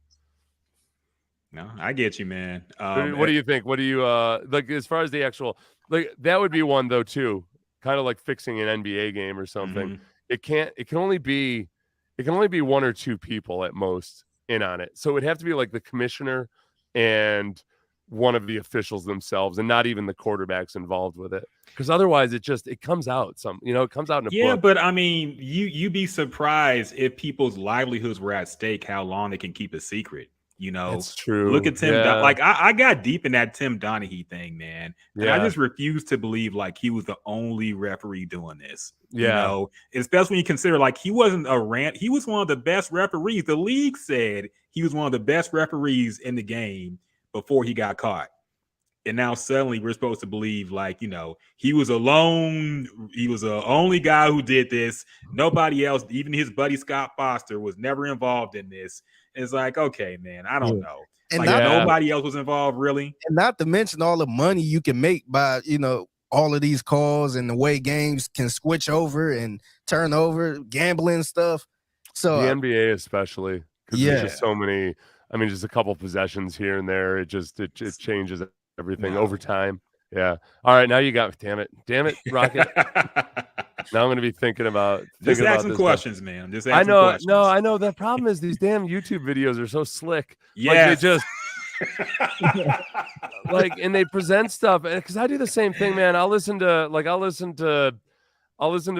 No, I get you, man. What do you think? What do you like as far as the actual, like, that would be one though too, kind of like fixing an NBA game or something. Mm-hmm. It can only be one or two people at most in on it. So it would have to be like the commissioner and one of the officials themselves, and not even the quarterbacks involved with it, because otherwise it comes out it comes out in a book. But I mean, you'd be surprised if people's livelihoods were at stake how long they can keep a secret. That's true. Look at Tim. I got deep in that Tim Donaghy thing, man. And I just refuse to believe like he was the only referee doing this. Especially when you consider like he wasn't he was one of the best referees. The league said he was one of the best referees in the game before he got caught. And now suddenly we're supposed to believe like, he was alone. He was the only guy who did this. Nobody else, even his buddy Scott Foster, was never involved in this. It's like, okay, man, I don't know. And nobody else was involved, really. And not to mention all the money you can make by, all of these calls and the way games can switch over and turn over, gambling stuff. So the NBA especially, because there's just so many. I mean, just a couple possessions here and there. It changes everything over time. Yeah. All right. Now you got. Damn it, Rockett. Now I'm going to be thinking about. Just ask some this questions, stuff. man. Just I ask some know. questions. No, I know. The problem is these damn YouTube videos are so slick. Yes. Like they just. Like, and they present stuff, because I do the same thing, man. I'll listen to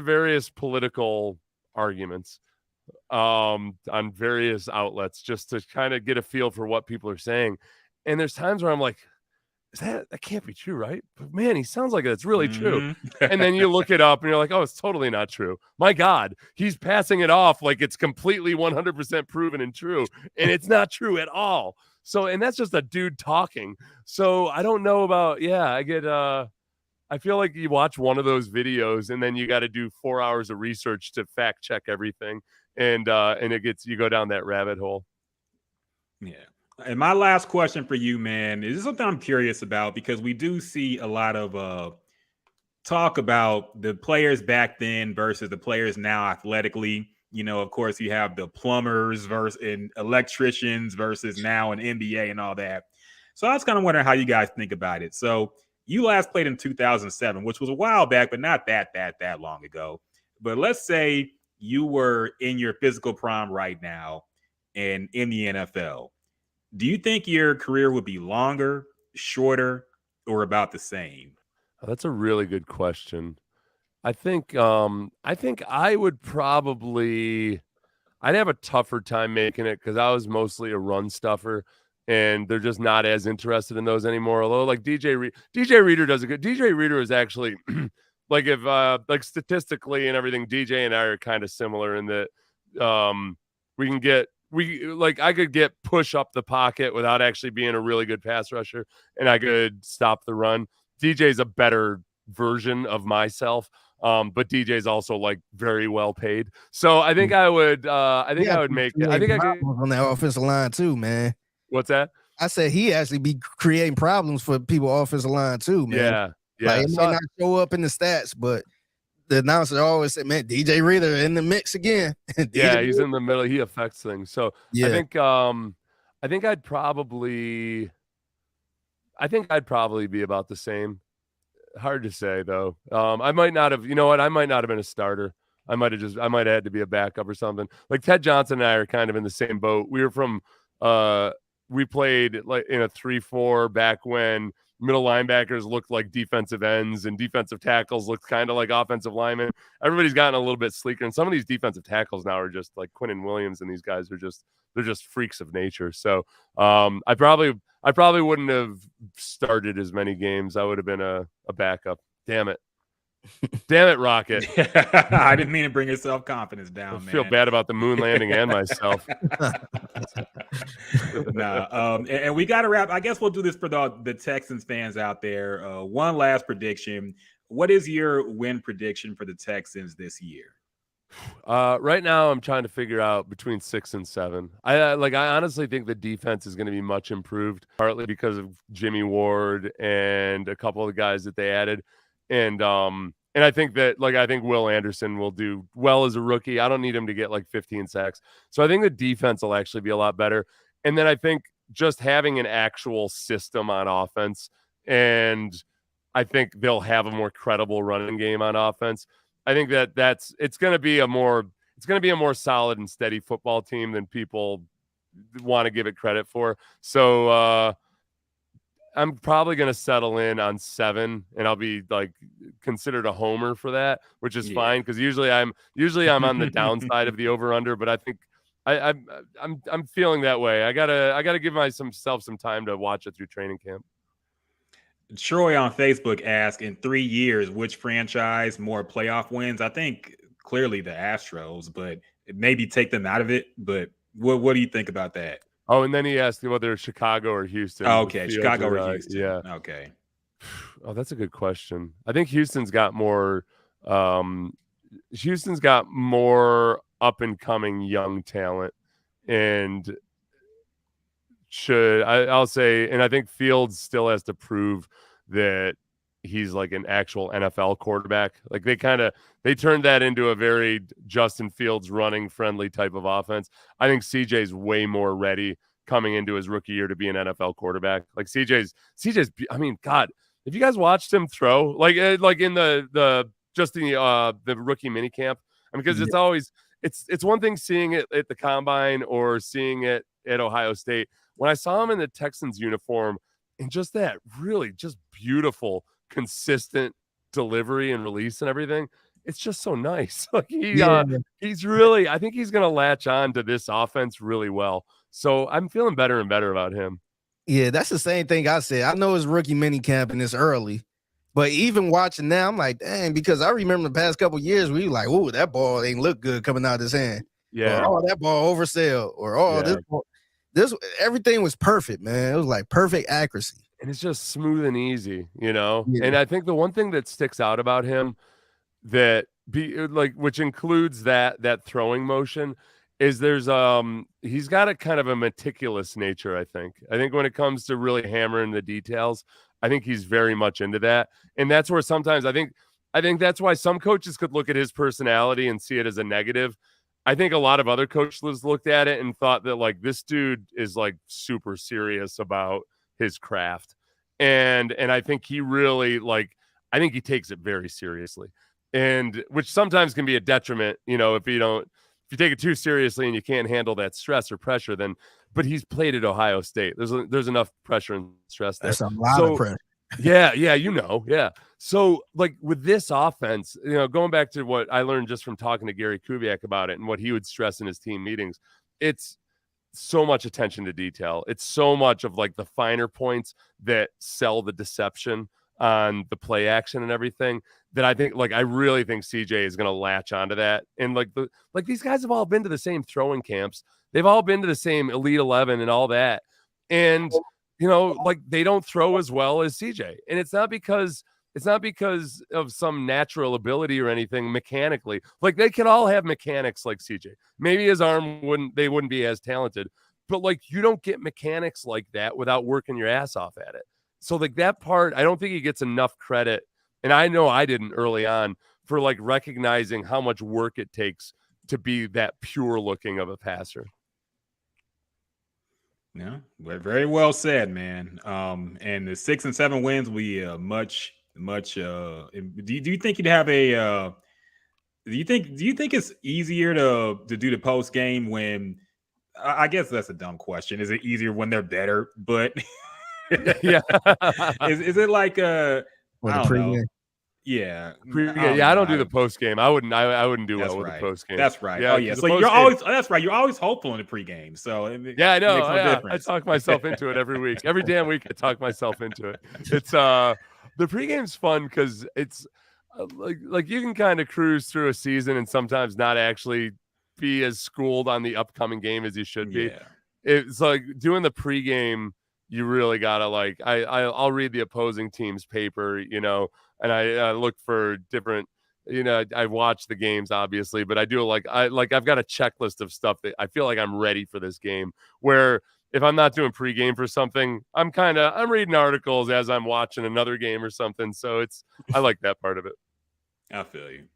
various political arguments on various outlets just to kind of get a feel for what people are saying. And there's times where I'm like, that can't be true, right? But man, he sounds like it's really true. And then you look it up and you're like, oh, it's totally not true. My God, he's passing it off like it's completely 100% proven and true. And it's not true at all. So, and that's just a dude talking. So I don't know about, I feel like you watch one of those videos and then you got to do 4 hours of research to fact check everything. And you go down that rabbit hole. Yeah. And my last question for you, man, is something I'm curious about, because we do see a lot of talk about the players back then versus the players now athletically. You know, of course, you have the plumbers and electricians versus now an NBA and all that. So I was kind of wondering how you guys think about it. So you last played in 2007, which was a while back, but not that long ago. But let's say you were in your physical prime right now and in the NFL. Do you think your career would be longer, shorter, or about the same? Oh, that's a really good question. I think I would probably, I'd have a tougher time making it because I was mostly a run stuffer, and they're just not as interested in those anymore. Although like DJ Reader does a good. DJ Reader is actually like if like statistically and everything, DJ and I are kind of similar in that I could get push up the pocket without actually being a really good pass rusher, and I could stop the run. DJ's a better version of myself, but DJ's also like very well paid. So I think I would make it. I think I could on that offensive line too, man. What's that? I said he actually be creating problems for people offensive line too, man. Yeah. Like, it may not show up in the stats, but the announcer always said, "Man, DJ Reader in the mix again." Yeah, he's in the middle. He affects things. So yeah. I think I'd probably be about the same. Hard to say though. I might not have. You know what? I might not have been a starter. I might have had to be a backup or something. Like Ted Johnson and I are kind of in the same boat. We were from. We played like in a 3-4 back when middle linebackers looked like defensive ends and defensive tackles looked kind of like offensive linemen. Everybody's gotten a little bit sleeker, and some of these defensive tackles now are just like Quinnen Williams, and these guys they're just freaks of nature. So I probably wouldn't have started as many games. I would have been a backup. Damn it, Rockett. I didn't mean to bring your self-confidence down, man. I feel bad about the moon landing and myself. And we got to wrap. I guess we'll do this for the Texans fans out there. One last prediction. What is your win prediction for the Texans this year? Right now, I'm trying to figure out between 6 and 7. I honestly think the defense is going to be much improved, partly because of Jimmy Ward and a couple of the guys that they added. And I think that I think Will Anderson will do well as a rookie. I don't need him to get like 15 sacks. So I think the defense will actually be a lot better. And then I think just having an actual system on offense, and I think they'll have a more credible running game on offense. I think it's going to be a more solid and steady football team than people want to give it credit for. So I'm probably going to settle in on 7, and I'll be like considered a homer for that, which is fine because usually I'm on the downside of the over under, but I think I'm feeling that way. I gotta give myself some time to watch it through training camp. Troy on Facebook asked, in 3 years, which franchise more playoff wins? I think clearly the Astros, but maybe take them out of it. But what do you think about that? Oh, and then he asked whether it's Chicago or Houston. Oh, okay, Chicago or Houston. Yeah. Okay. Oh, that's a good question. I think Houston's got more. Houston's got more up and coming young talent, and I'll say, and I think Fields still has to prove that he's like an actual NFL quarterback. Like they turned that into a very Justin Fields running friendly type of offense. I think CJ's way more ready coming into his rookie year to be an NFL quarterback. Like CJ's, I mean, God, If you guys watched him throw, like in the rookie mini camp, I mean, because it's always it's one thing seeing it at the combine or seeing it at Ohio State. When I saw him in the Texans uniform and just that really just beautiful, consistent delivery and release and everything, it's just so nice. Like he's really, I think he's going to latch on to this offense really well. So I'm feeling better and better about him. Yeah, that's the same thing I said. I know it's rookie mini camp and it's early, but even watching now, I'm like, dang, because I remember the past couple of years we were like, oh, that ball ain't look good coming out of his hand. Yeah. Or, oh, that ball oversell. Or this everything was perfect, man. It was like perfect accuracy. And it's just smooth and easy, you know? Yeah. And I think the one thing that sticks out about him which includes that throwing motion is he's got a kind of a meticulous nature. I think when it comes to really hammering the details, I think he's very much into that. And that's where sometimes I think that's why some coaches could look at his personality and see it as a negative. I think a lot of other coaches looked at it and thought that like this dude is like super serious about his craft. And I think he really I think he takes it very seriously. And which sometimes can be a detriment, you know, if you take it too seriously and you can't handle that stress or pressure, but he's played at Ohio State. There's enough pressure and stress there. That's a lot of pressure. Yeah. So like with this offense, you know, going back to what I learned just from talking to Gary Kubiak about it and what he would stress in his team meetings, it's so much attention to detail. It's so much of like the finer points that sell the deception on the play action and everything that I think I really think CJ is going to latch onto that. And these guys have all been to the same throwing camps. They've all been to the same Elite 11 and all that. And, you know, they don't throw as well as CJ. And it's not because of some natural ability or anything mechanically. Like they can all have mechanics like CJ. Maybe his arm wouldn't be as talented, but you don't get mechanics like that without working your ass off at it. So that part, I don't think he gets enough credit. And I know I didn't early on for recognizing how much work it takes to be that pure looking of a passer. Yeah, very well said, man. And the 6 and 7 wins, we much. Do you think you'd have a? Do you think it's easier to do the post game when? I guess that's a dumb question. Is it easier when they're better? But yeah, is it like I don't know. Yeah, I don't do the post game. I wouldn't do well with the post game. That's right. Yeah, oh yeah. So you're always hopeful in the pregame. So yeah, I know. I talk myself into it every week. Every damn week, I talk myself into it. It's the pregame's fun because it's like you can kind of cruise through a season and sometimes not actually be as schooled on the upcoming game as you should be. Yeah. It's like doing the pregame. You really gotta I'll read the opposing team's paper, you know, and I look for different, you know, I watch the games obviously, but I do I've got a checklist of stuff that I feel like I'm ready for this game. Where if I'm not doing pregame for something, I'm reading articles as I'm watching another game or something. So I like that part of it. I feel you.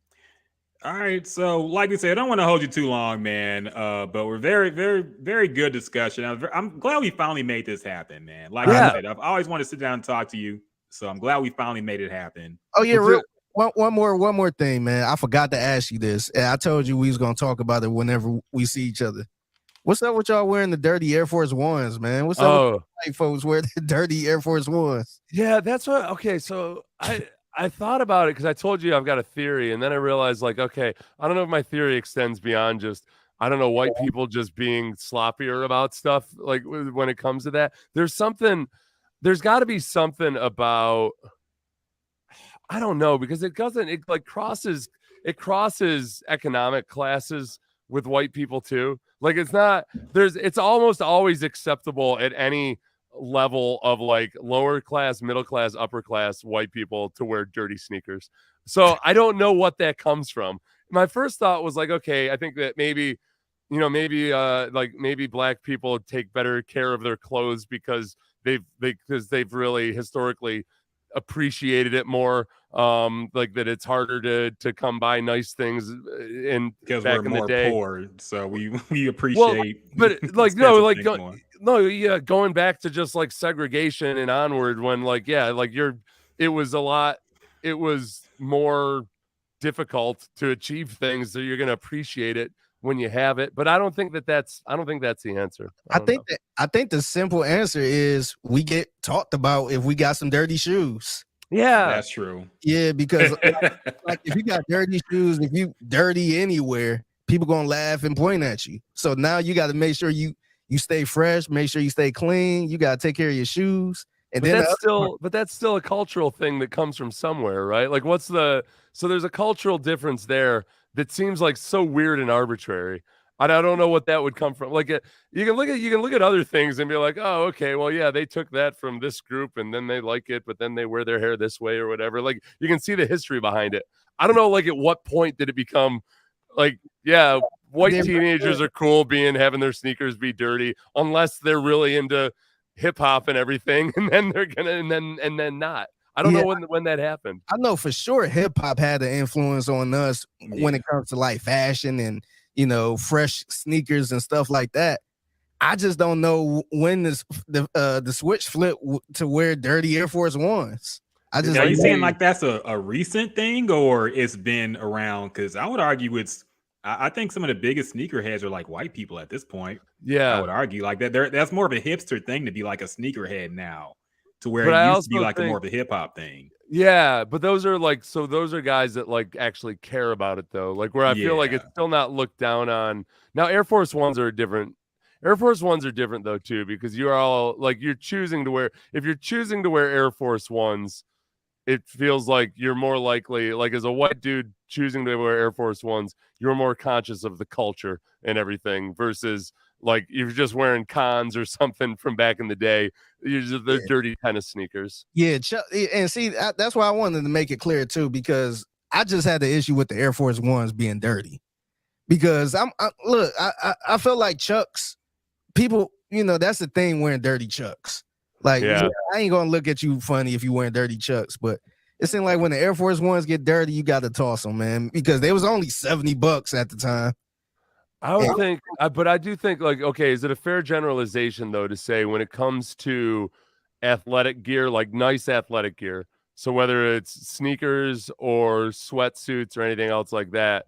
All right, so like we said, I don't want to hold you too long, man. But we're very, very, very good discussion. I'm glad we finally made this happen, man. Like I said, I've always wanted to sit down and talk to you, so I'm glad we finally made it happen. Oh yeah, one more thing, man. I forgot to ask you this, and I told you we was gonna talk about it whenever we see each other. What's up with y'all wearing the dirty Air Force Ones, man? What's up with white folks wearing the dirty Air Force Ones? Yeah, that's what. Okay, so I thought about it because I told you I've got a theory, and then I realized, okay, I don't know if my theory extends beyond just, I don't know, white people just being sloppier about stuff, when it comes to that. There's got to be something about, I don't know, because it crosses economic classes with white people too. It's almost always acceptable at any level of lower class, middle class, upper class white people to wear dirty sneakers. So I don't know what that comes from. My first thought was okay, I think that maybe black people take better care of their clothes because they've really historically appreciated it more, that it's harder to come by nice things in because back we're in more the day. Poor, so we appreciate. But going back to just segregation and onward, when you're it was more difficult to achieve things, so you're going to appreciate it when you have it. But I don't think that's the answer. I think the simple answer is we get talked about if we got some dirty shoes. Yeah, That's true. Yeah, because like if you got dirty shoes, if you dirty anywhere, people gonna laugh and point at you. So now you got to make sure you stay fresh, make sure you stay clean. You got to take care of your shoes. And then that's still a cultural thing that comes from somewhere, right? Like so there's a cultural difference there that seems like so weird and arbitrary. I don't know what that would come from. Like you can look at other things and be like, oh, okay, well, yeah, they took that from this group and then they like it, but then they wear their hair this way or whatever. Like you can see the history behind it. I don't know, like at what point did it become like, yeah, white teenagers are cool having their sneakers be dirty unless they're really into hip hop and everything, and then they're gonna and then not. I don't know when that happened. I know for sure hip hop had an influence on us when it comes to like fashion and fresh sneakers and stuff like that. I just don't know when the switch flipped to wear dirty Air Force Ones. Are you saying like that's a recent thing or it's been around? Because I would argue I think some of the biggest sneakerheads are like white people at this point. Yeah, I would argue like that. That's more of a hipster thing to be like a sneakerhead now, to where it used to be like more of a hip hop thing. Yeah, but those are guys that like actually care about it though. Like where I feel like it's still not looked down on. Now Air Force Ones are different. Air Force Ones are different though too, because you are all like if you're choosing to wear Air Force Ones, it feels like you're more likely, like as a white dude choosing to wear Air Force Ones, you're more conscious of the culture and everything versus like you're just wearing Cons or something from back in the day. They're dirty tennis sneakers. Yeah, and see, that's why I wanted to make it clear too, because I just had the issue with the Air Force Ones being dirty. Because I feel like Chucks, people, that's the thing, wearing dirty Chucks. Like, I ain't gonna look at you funny if you wearing dirty Chucks, but it seemed like when the Air Force Ones get dirty, you got to toss them, man, because they was only $70 at the time. I would think, but I do think, like, okay, is it a fair generalization though to say when it comes to athletic gear, like nice athletic gear, so whether it's sneakers or sweatsuits or anything else like that,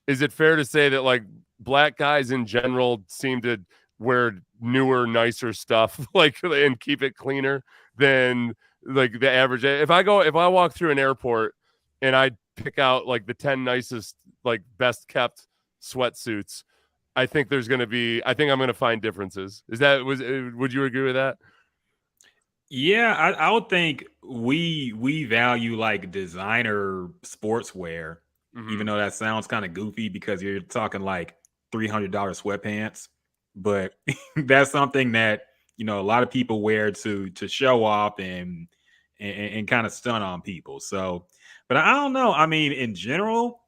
is it fair to say that like black guys in general seem to wear newer, nicer stuff, like, and keep it cleaner than like the average? If I walk through an airport and I pick out like the 10 nicest, like best kept sweatsuits, I think I'm going to find differences. Would you agree with that? Yeah, I would think we value like designer sportswear, even though that sounds kind of goofy because you're talking like $300 sweatpants. But that's something that a lot of people wear to show off and kind of stun on people. So, but I don't know. I mean, in general,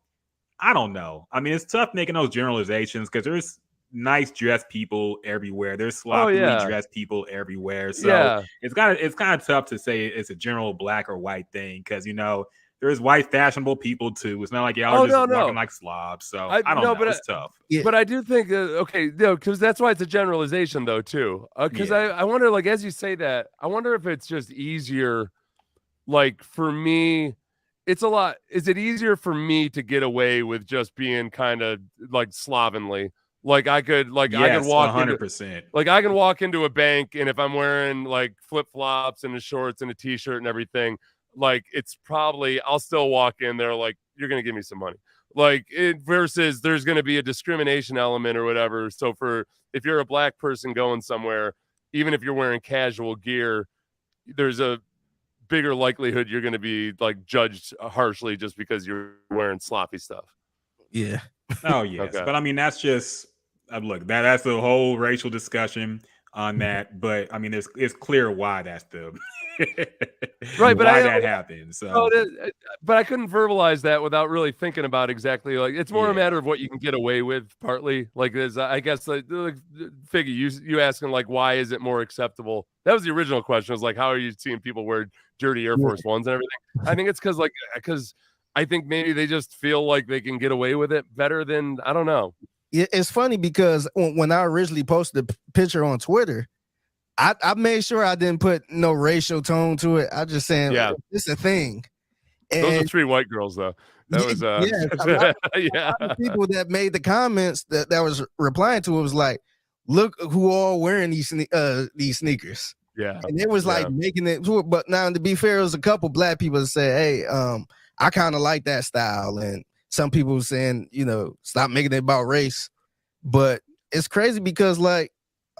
I don't know. I mean, it's tough making those generalizations because there's nice dressed people everywhere. There's sloppily dressed people everywhere. So it's kind of tough to say it's a general black or white thing because there's white fashionable people too. It's not like y'all are just walking like slobs. So I don't know. But it's tough. But I do think because that's why it's a generalization though too. Because I wonder, like, as you say that, I wonder if it's just easier. Like for me, it's a lot. Is it easier for me to get away with just being kind of like slovenly? Like I could walk 100%. Like I can walk into a bank and if I'm wearing like flip flops and a shorts and a t-shirt and everything, like it's probably I'll still walk in there like you're gonna give me some money. Like it versus there's gonna be a discrimination element or whatever. So if you're a black person going somewhere, even if you're wearing casual gear, there's a bigger likelihood you're gonna be like judged harshly just because you're wearing sloppy stuff. Yeah. Oh yes. Okay. But I mean that's just look, that's a whole racial discussion on that. But I mean it's clear why that's the right, but why that happened. So, but I couldn't verbalize that without really thinking about exactly. Like, it's more a matter of what you can get away with. Partly, like, I guess, like Figgy, you asking like, why is it more acceptable? That was the original question. Was like, how are you seeing people wear dirty Air Force Ones and everything? I think it's because I think maybe they just feel like they can get away with it better than I don't know. It's funny because when I originally posted the picture on Twitter, I made sure I didn't put no racial tone to it. I just saying, Yeah. it's a thing. And Those are 3 white girls, though. That was a lot of people that made the comments that was replying to it was like, look who all wearing these sneakers. Yeah. And it was like making it, but now to be fair, it was a couple black people that said, hey, I kind of like that style. And some people were saying, stop making it about race. But it's crazy because like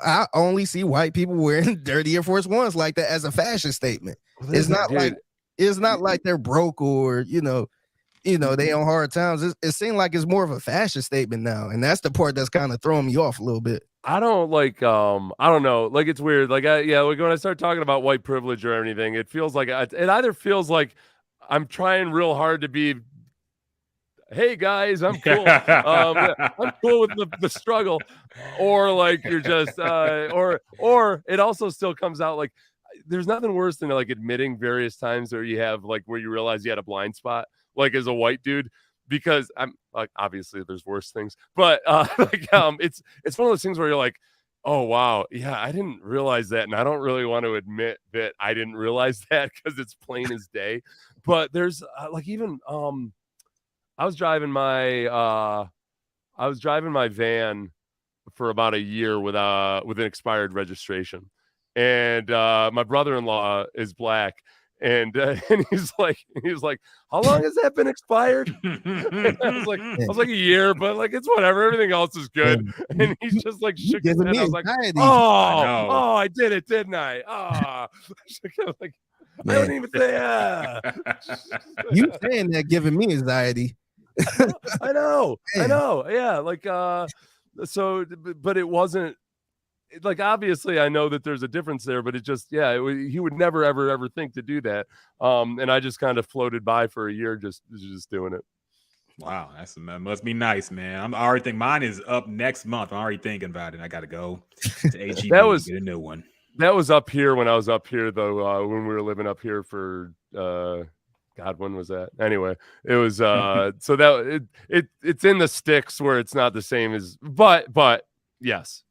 I only see white people wearing dirty Air Force Ones like that as a fashion statement. Well, it's not like they're broke or they on hard times. It seems like it's more of a fashion statement now, and that's the part that's kind of throwing me off a little bit. I don't like I don't know, like it's weird. Like like when I start talking about white privilege or anything, it feels like it either feels like I'm trying real hard to be, hey guys, I'm cool. I'm cool with the struggle, or like you're just or it also still comes out like there's nothing worse than like admitting various times where you have like where you realize you had a blind spot, like as a white dude, because I'm like obviously there's worse things, but it's one of those things where you're like, oh wow, yeah, I didn't realize that, and I don't really want to admit that I didn't realize that because it's plain as day. But there's like even I was driving my van for about a year with an expired registration, and my brother-in-law is black, and he's like, how long has that been expired? I was like a year, but like it's whatever. Everything else is good. And he's just like shook his head. I was like, oh, I did it, didn't I? Oh, like I don't even say you saying that giving me anxiety. I know. Yeah, like so, but it wasn't like obviously I know that there's a difference there, but it just he would never ever think to do that. And I just kind of floated by for a year just doing it. Wow, that must be nice, man. I'm already thinking mine is up next month. I'm already thinking about it. I got to go to HEB and get a new one. That was up here when I was up here though. When we were living up here for God, when was that? Anyway, it was so that it's in the sticks where it's not the same as, but yes.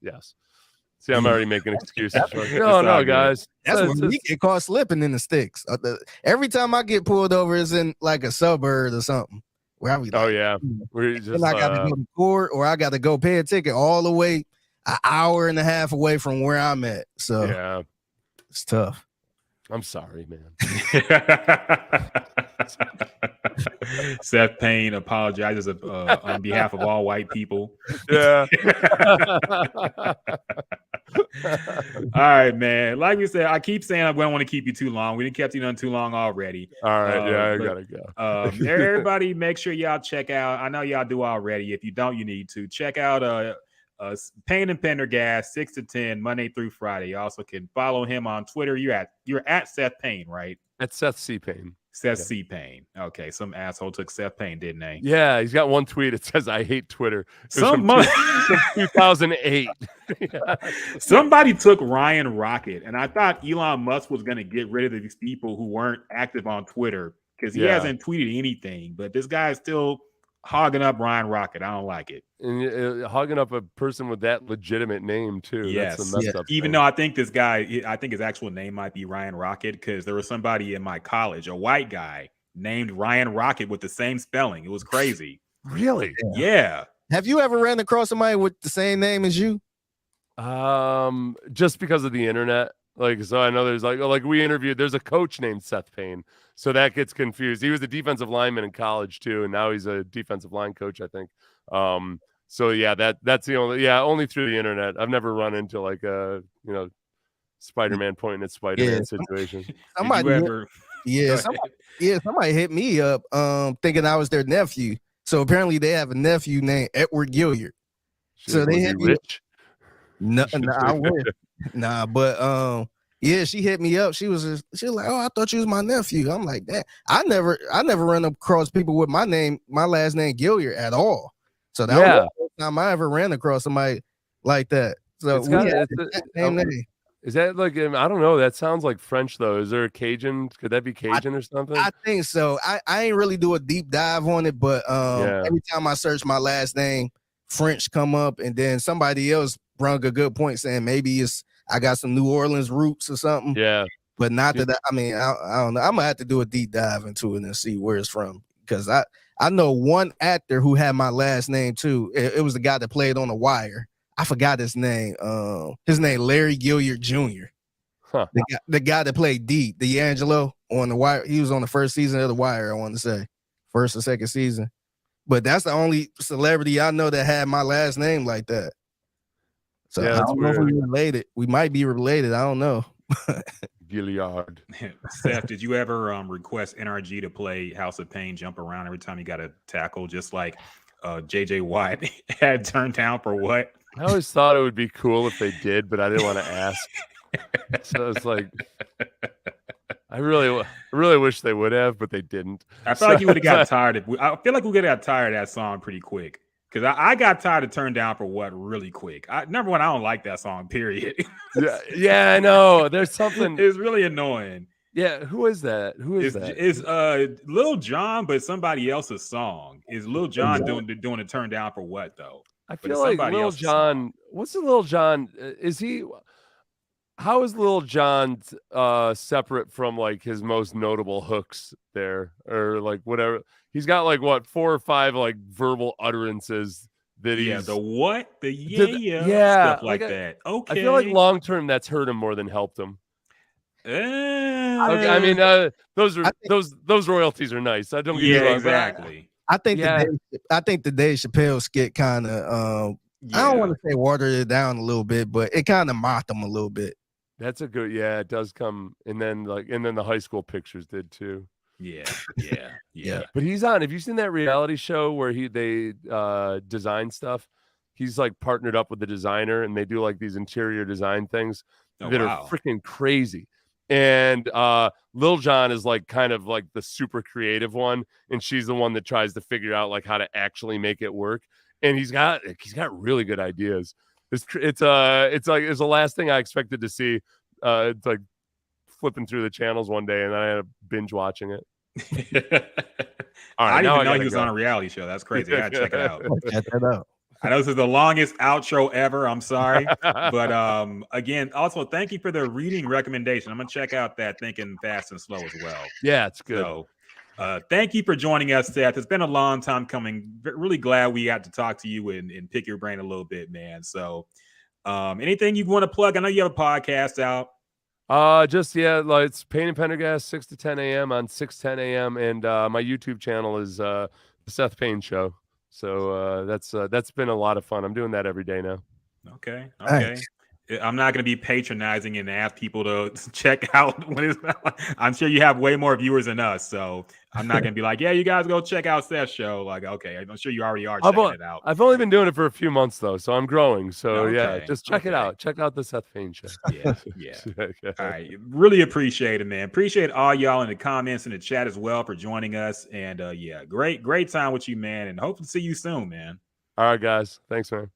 See, I'm already making excuses. No, guys. That's when we get caught slipping in the sticks. Every time I get pulled over, it's in like a suburb or something. Where I be like, oh yeah, we're just I got to go to court or I got to go pay a ticket all the way an hour and a half away from where I'm at. So yeah, it's tough. I'm sorry, man. Seth Payne apologizes on behalf of all white people. Yeah. All right, man. Like we said, I keep saying I don't want to keep you too long. We didn't keep you on too long already. All right, I gotta go. Everybody, make sure y'all check out. I know y'all do already. If you don't, you need to check out Payne and Pendergast 6 to 10 Monday through Friday. You also can follow him on Twitter. You're at Seth Payne, right? That's Seth C. Payne. Seth C. Payne. Okay, some asshole took Seth Payne, didn't they? Yeah, he's got one tweet. It says, "I hate Twitter." From 2008. Yeah. Somebody took Ryan Rockett, and I thought Elon Musk was going to get rid of these people who weren't active on Twitter because he hasn't tweeted anything. But this guy is still hogging up Ryan Rockett. I don't like it. And hogging up a person with that legitimate name too. Yes. That's a messed up Even thing. though I think this guy, I think his actual name might be Ryan Rockett because there was somebody in my college, a white guy named Ryan Rockett with the same spelling. It was crazy. Really? Yeah. Have you ever ran across somebody with the same name as you? Just because of the internet. Like, so I know there's like we interviewed, there's a coach named Seth Payne. So that gets confused. He was a defensive lineman in college too. And now he's a defensive line coach, I think. So yeah, that's the only through the internet. I've never run into like a, Spider-Man pointing at Spider-Man situation. Somebody hit me up thinking I was their nephew. So apparently they have a nephew named Edward Gilliard. So they hit me rich. No, I wouldn't. Nah, but she hit me up. She was like, "Oh, I thought you was my nephew." I'm like, "That I never run across people with my last name Gilliard at all." So that was the first time I ever ran across somebody like that. So name. Is that like, I don't know. That sounds like French though. Is there a Cajun? Could that be Cajun or something? I think so. I ain't really do a deep dive on it, but every time I search my last name, French come up, and then somebody else brought a good point saying maybe it's I got some New Orleans roots or something. Yeah. But not that I mean, I don't know. I'm gonna have to do a deep dive into it and see where it's from. Because I know one actor who had my last name too. It was the guy that played on The Wire. I forgot his name. His name Larry Gilliard Jr. Huh. The guy that played D'Angelo on The Wire. He was on the first season of The Wire, I want to say. First or second season. But that's the only celebrity I know that had my last name like that. So Yeah, I don't know if we related. We might be related. I don't know. Gilliard. Seth, did you ever request NRG to play House of Pain Jump Around every time you got a tackle, just like JJ Watt had turned down for what? I always thought it would be cool if they did, but I didn't want to ask. So it's like, I really wish they would have, but they didn't. I feel like you would have got tired of. I feel like we would have got tired of that song pretty quick. Because I got tired of Turn Down for What really quick. Number one, I don't like that song, period. Yeah, I know. There's something. It's really annoying. Yeah, who is that? That? It's Lil Jon, but somebody else's song. Is Lil Jon doing the Turn Down for What, though? I feel like Lil Jon. What's the Lil Jon? Is he? How is Lil Jon separate from like his most notable hooks there, or like whatever? He's got like what 4 or 5 like verbal utterances that he's the what stuff like that. Okay, I feel like long term that's hurt him more than helped him. Okay, I mean, those royalties are nice. I don't get you wrong, exactly. I think the Dave Chappelle skit kind of I don't want to say watered it down a little bit, but it kind of mocked him a little bit. That's a good, it does come, and then the high school pictures did too. Yeah. But he's on. Have you seen that reality show where they design stuff? He's like partnered up with the designer, and they do like these interior design things that are freaking crazy. And Lil Jon is like kind of like the super creative one, and she's the one that tries to figure out like how to actually make it work. And he's got really good ideas. It's the last thing I expected to see. It's like flipping through the channels one day, and then I had to binge watching it. All right, I didn't even know he was on a reality show. That's crazy. I gotta check it out. I know this is the longest outro ever. I'm sorry, but again, also thank you for the reading recommendation. I'm gonna check out that Thinking Fast and Slow as well. Yeah, it's good. So, thank you for joining us, Seth. It's been a long time coming. Really glad we got to talk to you and pick your brain a little bit, man. So, anything you want to plug? I know you have a podcast out. It's Payne and Pendergast 6 to 10 a.m. on 6:10 a.m. and my YouTube channel is the Seth Payne Show. So that's been a lot of fun. I'm doing that every day now. Okay. Thanks. I'm not going to be patronizing and ask people to check out when it's. I'm sure you have way more viewers than us, so I'm not going to be like, yeah, you guys go check out Seth's show. Like, okay, I'm sure you already are checking it out. I've only been doing it for a few months though, so I'm growing. So okay. Just check it out. Check out the Seth Payne show. Yeah. All right, really appreciate it, man. Appreciate all y'all in the comments and the chat as well for joining us. And great time with you, man. And hope to see you soon, man. All right, guys. Thanks, man.